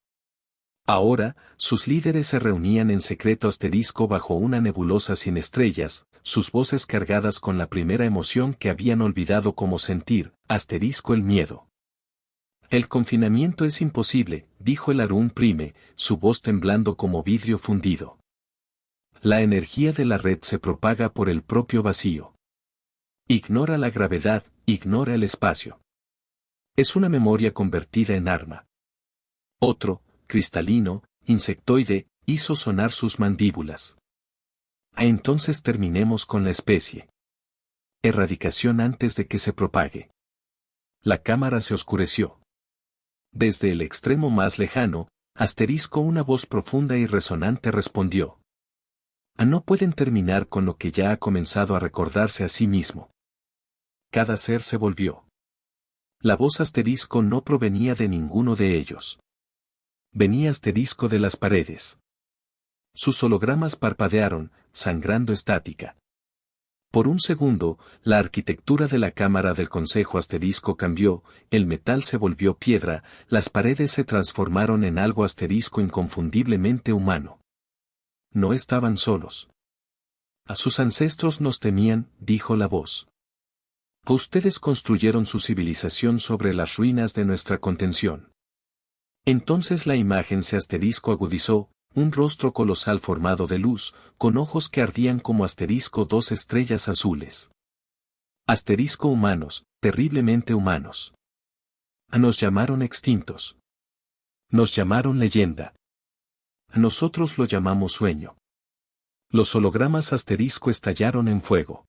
Ahora, sus líderes se reunían en secreto asterisco bajo una nebulosa sin estrellas, sus voces cargadas con la primera emoción que habían olvidado cómo sentir, asterisco el miedo. El confinamiento es imposible, dijo el Harun Prime, su voz temblando como vidrio fundido. La energía de la red se propaga por el propio vacío. Ignora la gravedad, ignora el espacio. Es una memoria convertida en arma. Otro, cristalino, insectoide, hizo sonar sus mandíbulas. Entonces terminemos con la especie. Erradicación antes de que se propague. La cámara se oscureció. Desde el extremo más lejano, asterisco una voz profunda y resonante respondió. No pueden terminar con lo que ya ha comenzado a recordarse a sí mismo. Cada ser se volvió. La voz asterisco no provenía de ninguno de ellos. Venía asterisco de las paredes. Sus hologramas parpadearon, sangrando estática. Por un segundo, la arquitectura de la cámara del Consejo asterisco cambió, el metal se volvió piedra, las paredes se transformaron en algo asterisco inconfundiblemente humano. No estaban solos. A sus ancestros nos temían, dijo la voz. Ustedes construyeron su civilización sobre las ruinas de nuestra contención. Entonces la imagen se asterisco agudizó, un rostro colosal formado de luz, con ojos que ardían como asterisco 2 estrellas azules. Asterisco humanos, terriblemente humanos. Nos llamaron extintos. Nos llamaron leyenda. Nosotros lo llamamos sueño. Los hologramas asterisco estallaron en fuego.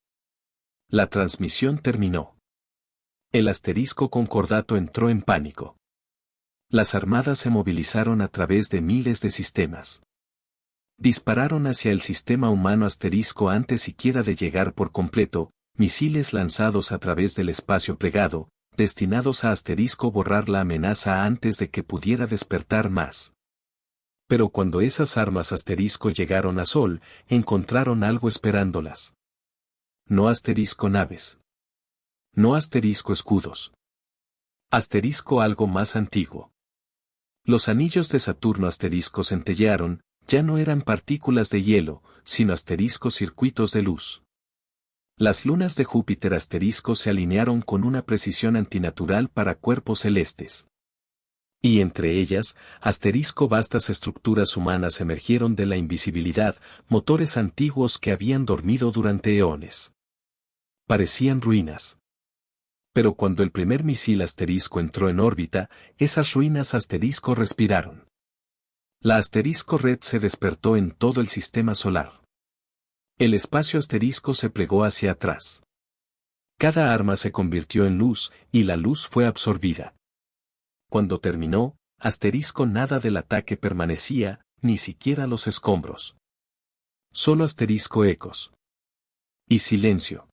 La transmisión terminó. El asterisco concordato entró en pánico. Las armadas se movilizaron a través de miles de sistemas. Dispararon hacia el sistema humano asterisco antes siquiera de llegar por completo, misiles lanzados a través del espacio plegado, destinados a asterisco borrar la amenaza antes de que pudiera despertar más. Pero cuando esas armas asterisco llegaron a Sol, encontraron algo esperándolas. No asterisco naves. No asterisco escudos. Asterisco algo más antiguo. Los anillos de Saturno asterisco centellearon, ya no eran partículas de hielo, sino asterisco circuitos de luz. Las lunas de Júpiter asterisco se alinearon con una precisión antinatural para cuerpos celestes. Y entre ellas, asterisco vastas estructuras humanas emergieron de la invisibilidad, motores antiguos que habían dormido durante eones. Parecían ruinas. Pero cuando el primer misil asterisco entró en órbita, esas ruinas asterisco respiraron. La asterisco red se despertó en todo el sistema solar. El espacio asterisco se plegó hacia atrás. Cada arma se convirtió en luz, y la luz fue absorbida. Cuando terminó, asterisco nada del ataque permanecía, ni siquiera los escombros. Solo asterisco ecos. Y silencio.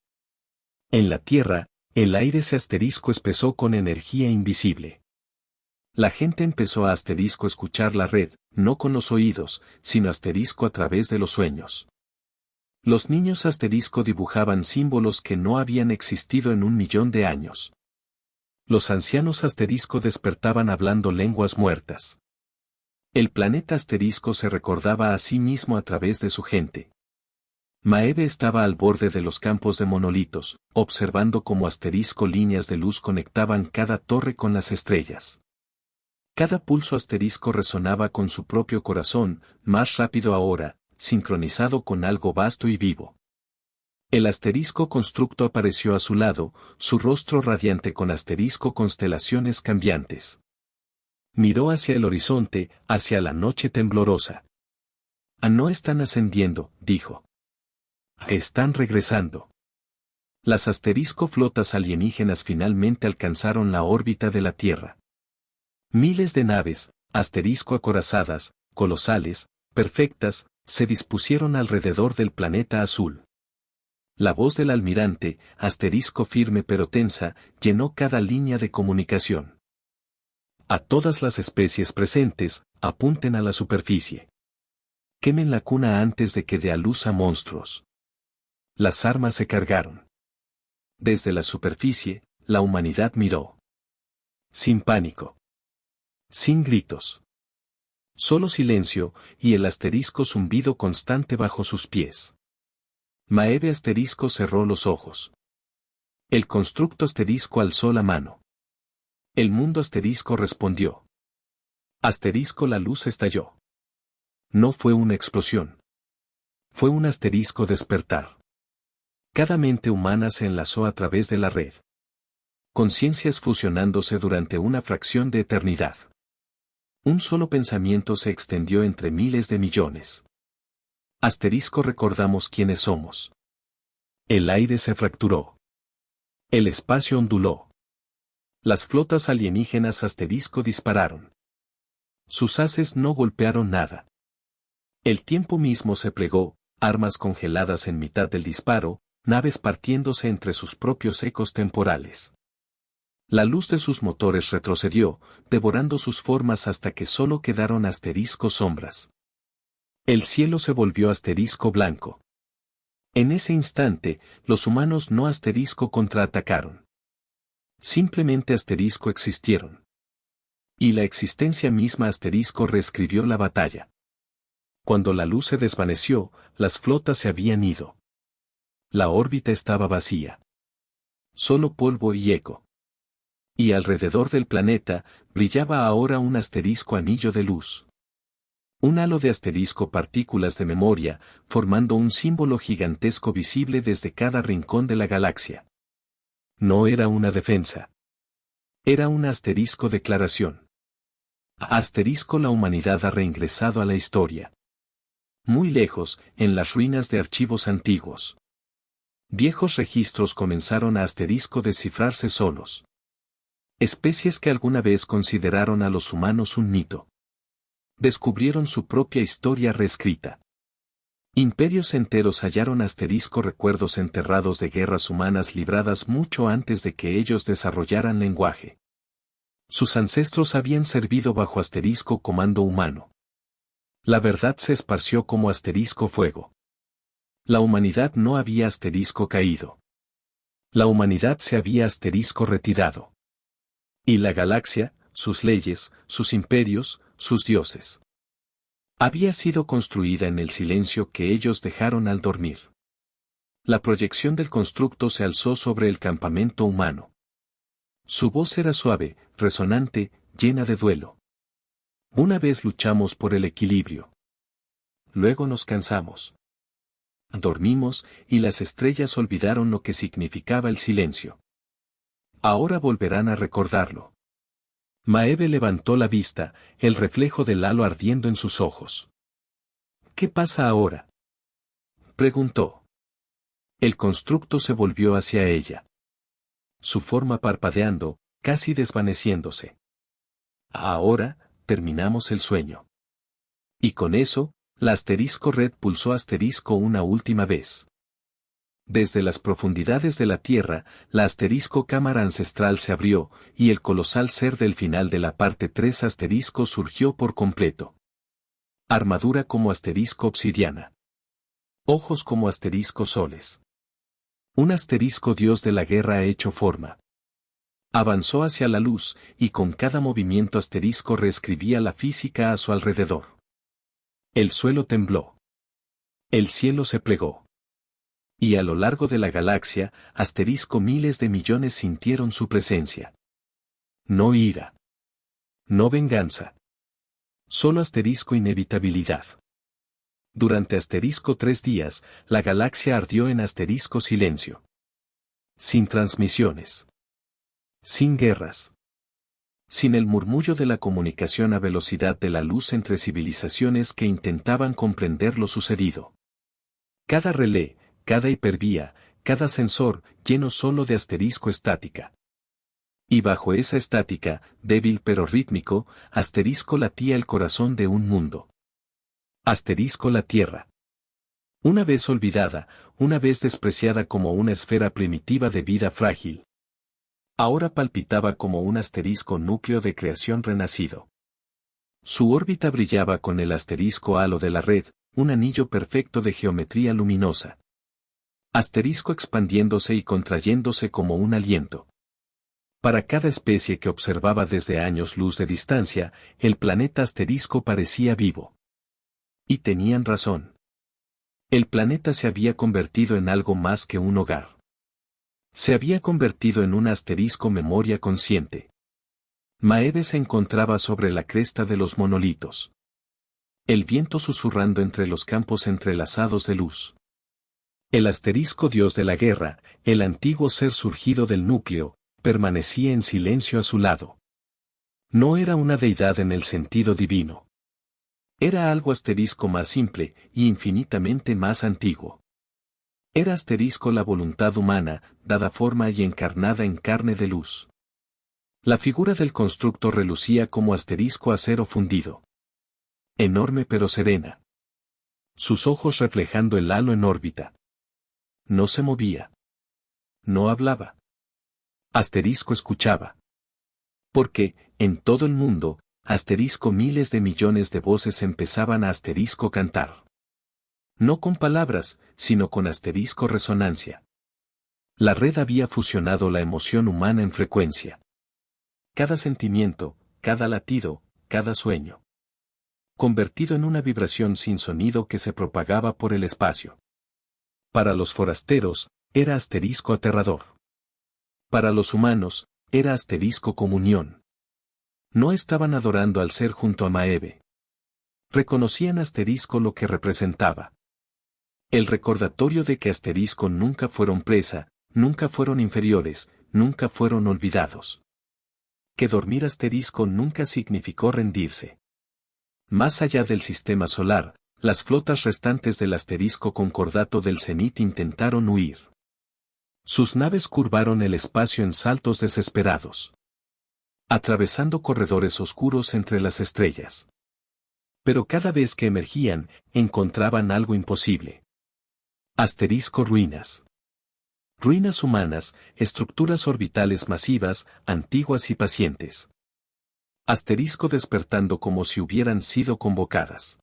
En la Tierra, el aire se asterisco espesó con energía invisible. La gente empezó a asterisco escuchar la red, no con los oídos, sino asterisco a través de los sueños. Los niños asterisco dibujaban símbolos que no habían existido en 1.000.000 de años. Los ancianos asterisco despertaban hablando lenguas muertas. El planeta asterisco se recordaba a sí mismo a través de su gente. Maeve estaba al borde de los campos de monolitos, observando cómo asterisco líneas de luz conectaban cada torre con las estrellas. Cada pulso asterisco resonaba con su propio corazón, más rápido ahora, sincronizado con algo vasto y vivo. El asterisco constructo apareció a su lado, su rostro radiante con asterisco constelaciones cambiantes. Miró hacia el horizonte, hacia la noche temblorosa. No están ascendiendo, dijo. Están regresando. Las asterisco flotas alienígenas finalmente alcanzaron la órbita de la Tierra. Miles de naves, asterisco acorazadas, colosales, perfectas, se dispusieron alrededor del planeta azul. La voz del almirante, asterisco firme pero tensa, llenó cada línea de comunicación. A todas las especies presentes, apunten a la superficie. Quemen la cuna antes de que dé a luz a monstruos. Las armas se cargaron. Desde la superficie, la humanidad miró. Sin pánico. Sin gritos. Solo silencio, y el asterisco zumbido constante bajo sus pies. Maeve asterisco cerró los ojos. El constructo asterisco alzó la mano. El mundo asterisco respondió. Asterisco la luz estalló. No fue una explosión. Fue un asterisco despertar. Cada mente humana se enlazó a través de la red. Conciencias fusionándose durante una fracción de eternidad. Un solo pensamiento se extendió entre miles de millones. Asterisco recordamos quiénes somos. El aire se fracturó. El espacio onduló. Las flotas alienígenas asterisco dispararon. Sus haces no golpearon nada. El tiempo mismo se plegó, armas congeladas en mitad del disparo, naves partiéndose entre sus propios ecos temporales. La luz de sus motores retrocedió, devorando sus formas hasta que solo quedaron asterisco sombras. El cielo se volvió asterisco blanco. En ese instante, los humanos no asterisco contraatacaron. Simplemente asterisco existieron. Y la existencia misma asterisco reescribió la batalla. Cuando la luz se desvaneció, las flotas se habían ido. La órbita estaba vacía. Solo polvo y eco. Y alrededor del planeta, brillaba ahora un asterisco anillo de luz. Un halo de asterisco partículas de memoria, formando un símbolo gigantesco visible desde cada rincón de la galaxia. No era una defensa. Era una asterisco declaración. Asterisco la humanidad ha reingresado a la historia. Muy lejos, en las ruinas de archivos antiguos. Viejos registros comenzaron a asterisco descifrarse solos. Especies que alguna vez consideraron a los humanos un mito. Descubrieron su propia historia reescrita. Imperios enteros hallaron asterisco recuerdos enterrados de guerras humanas libradas mucho antes de que ellos desarrollaran lenguaje. Sus ancestros habían servido bajo asterisco comando humano. La verdad se esparció como asterisco fuego. La humanidad no había asterisco caído. La humanidad se había asterisco retirado. Y la galaxia, sus leyes, sus imperios, sus dioses. Había sido construida en el silencio que ellos dejaron al dormir. La proyección del constructo se alzó sobre el campamento humano. Su voz era suave, resonante, llena de duelo. Una vez luchamos por el equilibrio. Luego nos cansamos. Dormimos, y las estrellas olvidaron lo que significaba el silencio. Ahora volverán a recordarlo. Maeve levantó la vista, el reflejo del halo ardiendo en sus ojos. ¿Qué pasa ahora?, preguntó. El constructo se volvió hacia ella. Su forma parpadeando, casi desvaneciéndose. Ahora, terminamos el sueño. Y con eso, la asterisco red pulsó asterisco una última vez. Desde las profundidades de la Tierra, la asterisco cámara ancestral se abrió, y el colosal ser del final de la parte 3 asterisco surgió por completo. Armadura como asterisco obsidiana. Ojos como asterisco soles. Un asterisco dios de la guerra hecho forma. Avanzó hacia la luz, y con cada movimiento asterisco reescribía la física a su alrededor. El suelo tembló. El cielo se plegó. Y a lo largo de la galaxia, asterisco miles de millones sintieron su presencia. No ira. No venganza. Solo asterisco inevitabilidad. Durante asterisco 3 días, la galaxia ardió en asterisco silencio. Sin transmisiones. Sin guerras. Sin el murmullo de la comunicación a velocidad de la luz entre civilizaciones que intentaban comprender lo sucedido. Cada relé, cada hipervía, cada sensor, lleno solo de asterisco estática. Y bajo esa estática, débil pero rítmico, asterisco latía el corazón de un mundo. Asterisco la Tierra. Una vez olvidada, una vez despreciada como una esfera primitiva de vida frágil. Ahora palpitaba como un asterisco núcleo de creación renacido. Su órbita brillaba con el asterisco halo de la red, un anillo perfecto de geometría luminosa. Asterisco expandiéndose y contrayéndose como un aliento. Para cada especie que observaba desde años luz de distancia, el planeta asterisco parecía vivo. Y tenían razón. El planeta se había convertido en algo más que un hogar. Se había convertido en una asterisco memoria consciente. Maeve se encontraba sobre la cresta de los monolitos. El viento susurrando entre los campos entrelazados de luz. El asterisco dios de la guerra, el antiguo ser surgido del núcleo, permanecía en silencio a su lado. No era una deidad en el sentido divino. Era algo asterisco más simple y infinitamente más antiguo. Era asterisco la voluntad humana, dada forma y encarnada en carne de luz. La figura del constructo relucía como asterisco acero fundido. Enorme pero serena. Sus ojos reflejando el halo en órbita. No se movía. No hablaba. Asterisco escuchaba. Porque, en todo el mundo, asterisco miles de millones de voces empezaban a asterisco cantar. No con palabras, sino con asterisco resonancia. La red había fusionado la emoción humana en frecuencia. Cada sentimiento, cada latido, cada sueño. Convertido en una vibración sin sonido que se propagaba por el espacio. Para los forasteros, era asterisco aterrador. Para los humanos, era asterisco comunión. No estaban adorando al ser junto a Maeve. Reconocían asterisco lo que representaba. El recordatorio de que asterisco nunca fueron presa, nunca fueron inferiores, nunca fueron olvidados. Que dormir asterisco nunca significó rendirse. Más allá del sistema solar, las flotas restantes del asterisco concordato del cenit intentaron huir. Sus naves curvaron el espacio en saltos desesperados. Atravesando corredores oscuros entre las estrellas. Pero cada vez que emergían, encontraban algo imposible. Asterisco ruinas. Ruinas humanas, estructuras orbitales masivas, antiguas y pacientes. Asterisco despertando como si hubieran sido convocadas.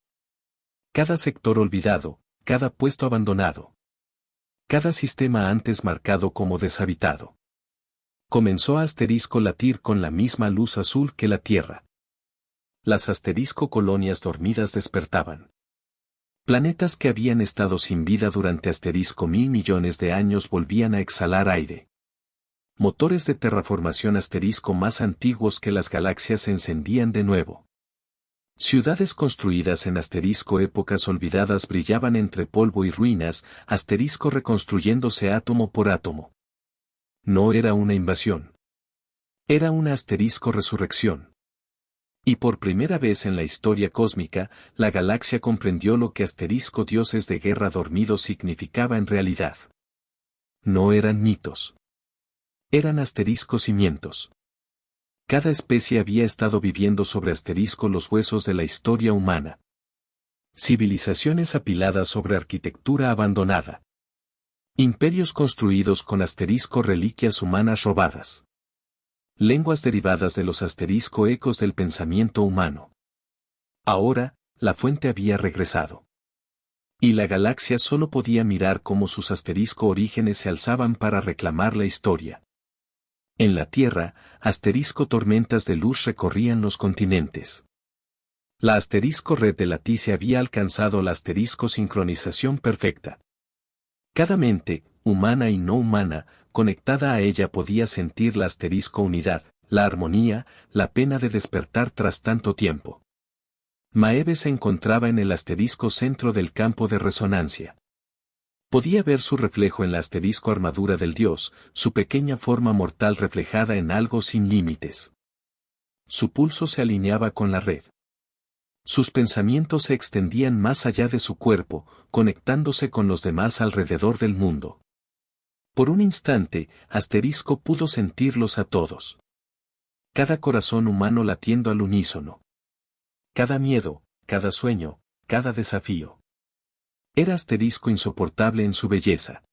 Cada sector olvidado, cada puesto abandonado. Cada sistema antes marcado como deshabitado. Comenzó a asterisco latir con la misma luz azul que la Tierra. Las asterisco colonias dormidas despertaban. Planetas que habían estado sin vida durante asterisco 1000 millones de años volvían a exhalar aire. Motores de terraformación asterisco más antiguos que las galaxias se encendían de nuevo. Ciudades construidas en asterisco épocas olvidadas brillaban entre polvo y ruinas, asterisco reconstruyéndose átomo por átomo. No era una invasión. Era una asterisco resurrección. Y por primera vez en la historia cósmica, la galaxia comprendió lo que asterisco dioses de guerra dormidos significaba en realidad. No eran mitos. Eran asterisco cimientos. Cada especie había estado viviendo sobre asterisco los huesos de la historia humana. Civilizaciones apiladas sobre arquitectura abandonada. Imperios construidos con asterisco reliquias humanas robadas. Lenguas derivadas de los asterisco ecos del pensamiento humano. Ahora, la fuente había regresado. Y la galaxia solo podía mirar cómo sus asterisco orígenes se alzaban para reclamar la historia. En la Tierra, asterisco tormentas de luz recorrían los continentes. La asterisco red de Latice había alcanzado la asterisco sincronización perfecta. Cada mente, humana y no humana, conectada a ella podía sentir la asterisco unidad, la armonía, la pena de despertar tras tanto tiempo. Maeve se encontraba en el asterisco centro del campo de resonancia. Podía ver su reflejo en la asterisco armadura del dios, su pequeña forma mortal reflejada en algo sin límites. Su pulso se alineaba con la red. Sus pensamientos se extendían más allá de su cuerpo, conectándose con los demás alrededor del mundo. Por un instante, asterisco pudo sentirlos a todos. Cada corazón humano latiendo al unísono. Cada miedo, cada sueño, cada desafío. Era asterisco insoportable en su belleza.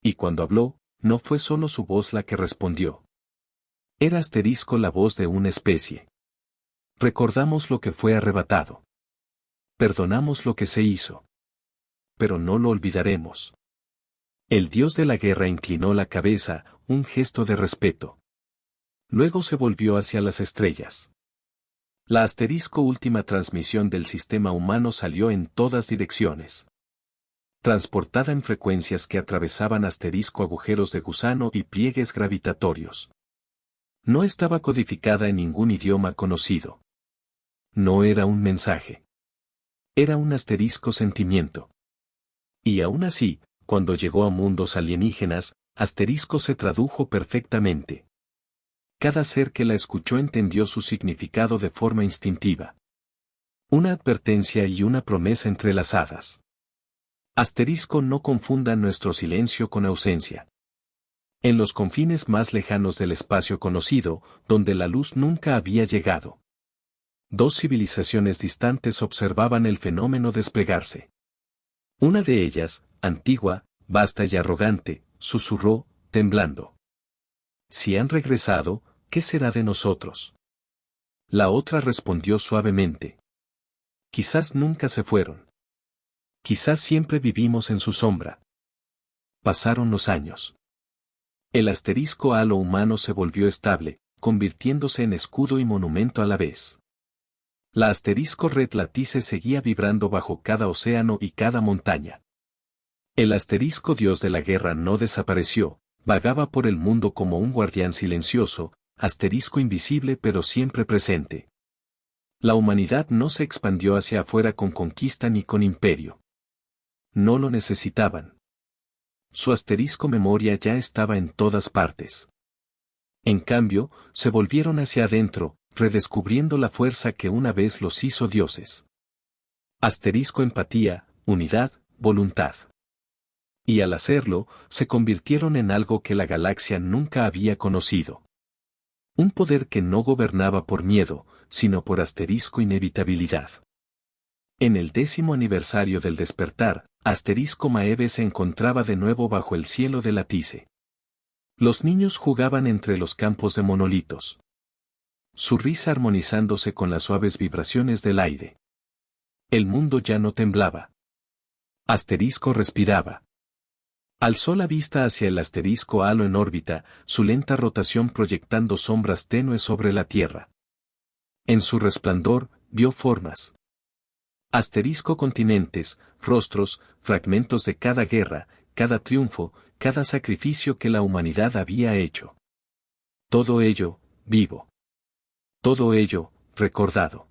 Y cuando habló, no fue solo su voz la que respondió. Era asterisco la voz de una especie. Recordamos lo que fue arrebatado. Perdonamos lo que se hizo. Pero no lo olvidaremos. El dios de la guerra inclinó la cabeza, un gesto de respeto. Luego se volvió hacia las estrellas. La asterisco última transmisión del sistema humano salió en todas direcciones. Transportada en frecuencias que atravesaban asterisco agujeros de gusano y pliegues gravitatorios. No estaba codificada en ningún idioma conocido. No era un mensaje. Era un asterisco sentimiento. Y aún así, cuando llegó a mundos alienígenas, asterisco se tradujo perfectamente. Cada ser que la escuchó entendió su significado de forma instintiva. Una advertencia y una promesa entrelazadas. Asterisco, no confundan nuestro silencio con ausencia. En los confines más lejanos del espacio conocido, donde la luz nunca había llegado. Dos civilizaciones distantes observaban el fenómeno desplegarse. Una de ellas, antigua, vasta y arrogante, susurró, temblando. Si han regresado, ¿qué será de nosotros? La otra respondió suavemente. Quizás nunca se fueron. Quizás siempre vivimos en su sombra. Pasaron los años. El asterisco halo humano se volvió estable, convirtiéndose en escudo y monumento a la vez. La asterisco red latice seguía vibrando bajo cada océano y cada montaña. El asterisco dios de la guerra no desapareció, vagaba por el mundo como un guardián silencioso, asterisco invisible pero siempre presente. La humanidad no se expandió hacia afuera con conquista ni con imperio. No lo necesitaban. Su asterisco memoria ya estaba en todas partes. En cambio, se volvieron hacia adentro, redescubriendo la fuerza que una vez los hizo dioses. Asterisco empatía, unidad, voluntad. Y al hacerlo, se convirtieron en algo que la galaxia nunca había conocido. Un poder que no gobernaba por miedo, sino por asterisco inevitabilidad. En el 10º aniversario del despertar, asterisco Maeve se encontraba de nuevo bajo el cielo de Latice. Los niños jugaban entre los campos de monolitos. Su risa armonizándose con las suaves vibraciones del aire. El mundo ya no temblaba. Asterisco respiraba. Alzó la vista hacia el asterisco halo en órbita, su lenta rotación proyectando sombras tenues sobre la Tierra. En su resplandor, vio formas. Asterisco continentes, rostros, fragmentos de cada guerra, cada triunfo, cada sacrificio que la humanidad había hecho. Todo ello, vivo. Todo ello, recordado.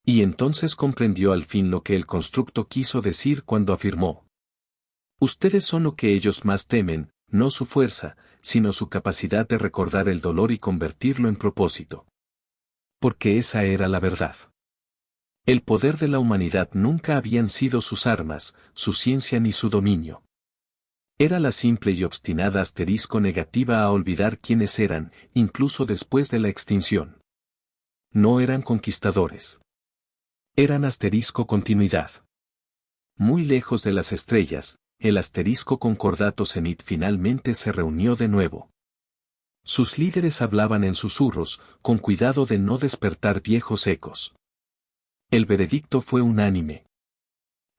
Y entonces comprendió al fin lo que el constructo quiso decir cuando afirmó. Ustedes son lo que ellos más temen, no su fuerza, sino su capacidad de recordar el dolor y convertirlo en propósito. Porque esa era la verdad. El poder de la humanidad nunca habían sido sus armas, su ciencia ni su dominio. Era la simple y obstinada asterisco negativa a olvidar quiénes eran, incluso después de la extinción. No eran conquistadores. Eran asterisco continuidad. Muy lejos de las estrellas, el asterisco concordato cenit finalmente se reunió de nuevo. Sus líderes hablaban en susurros, con cuidado de no despertar viejos ecos. El veredicto fue unánime.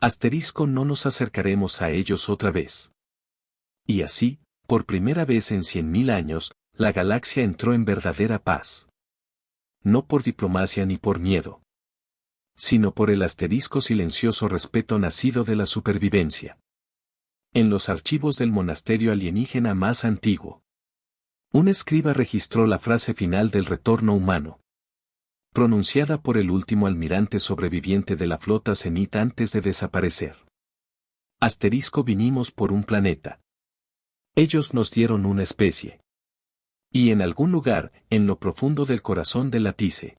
Asterisco, no nos acercaremos a ellos otra vez. Y así, por primera vez en 100.000 años, la galaxia entró en verdadera paz. No por diplomacia ni por miedo, sino por el asterisco silencioso respeto nacido de la supervivencia. En los archivos del monasterio alienígena más antiguo, un escriba registró la frase final del retorno humano, pronunciada por el último almirante sobreviviente de la flota cenit antes de desaparecer. Asterisco, vinimos por un planeta. Ellos nos dieron una especie. Y en algún lugar, en lo profundo del corazón de Latice,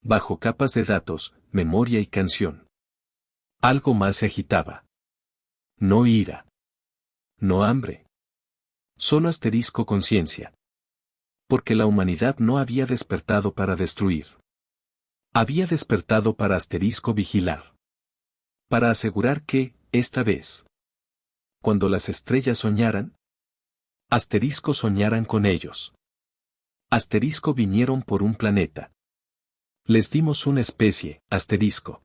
bajo capas de datos, memoria y canción, algo más se agitaba. No ira. No hambre. Solo asterisco conciencia. Porque la humanidad no había despertado para destruir. Había despertado para asterisco vigilar. Para asegurar que, esta vez, cuando las estrellas soñaran, asterisco soñaran con ellos. Asterisco vinieron por un planeta. Les dimos una especie, asterisco.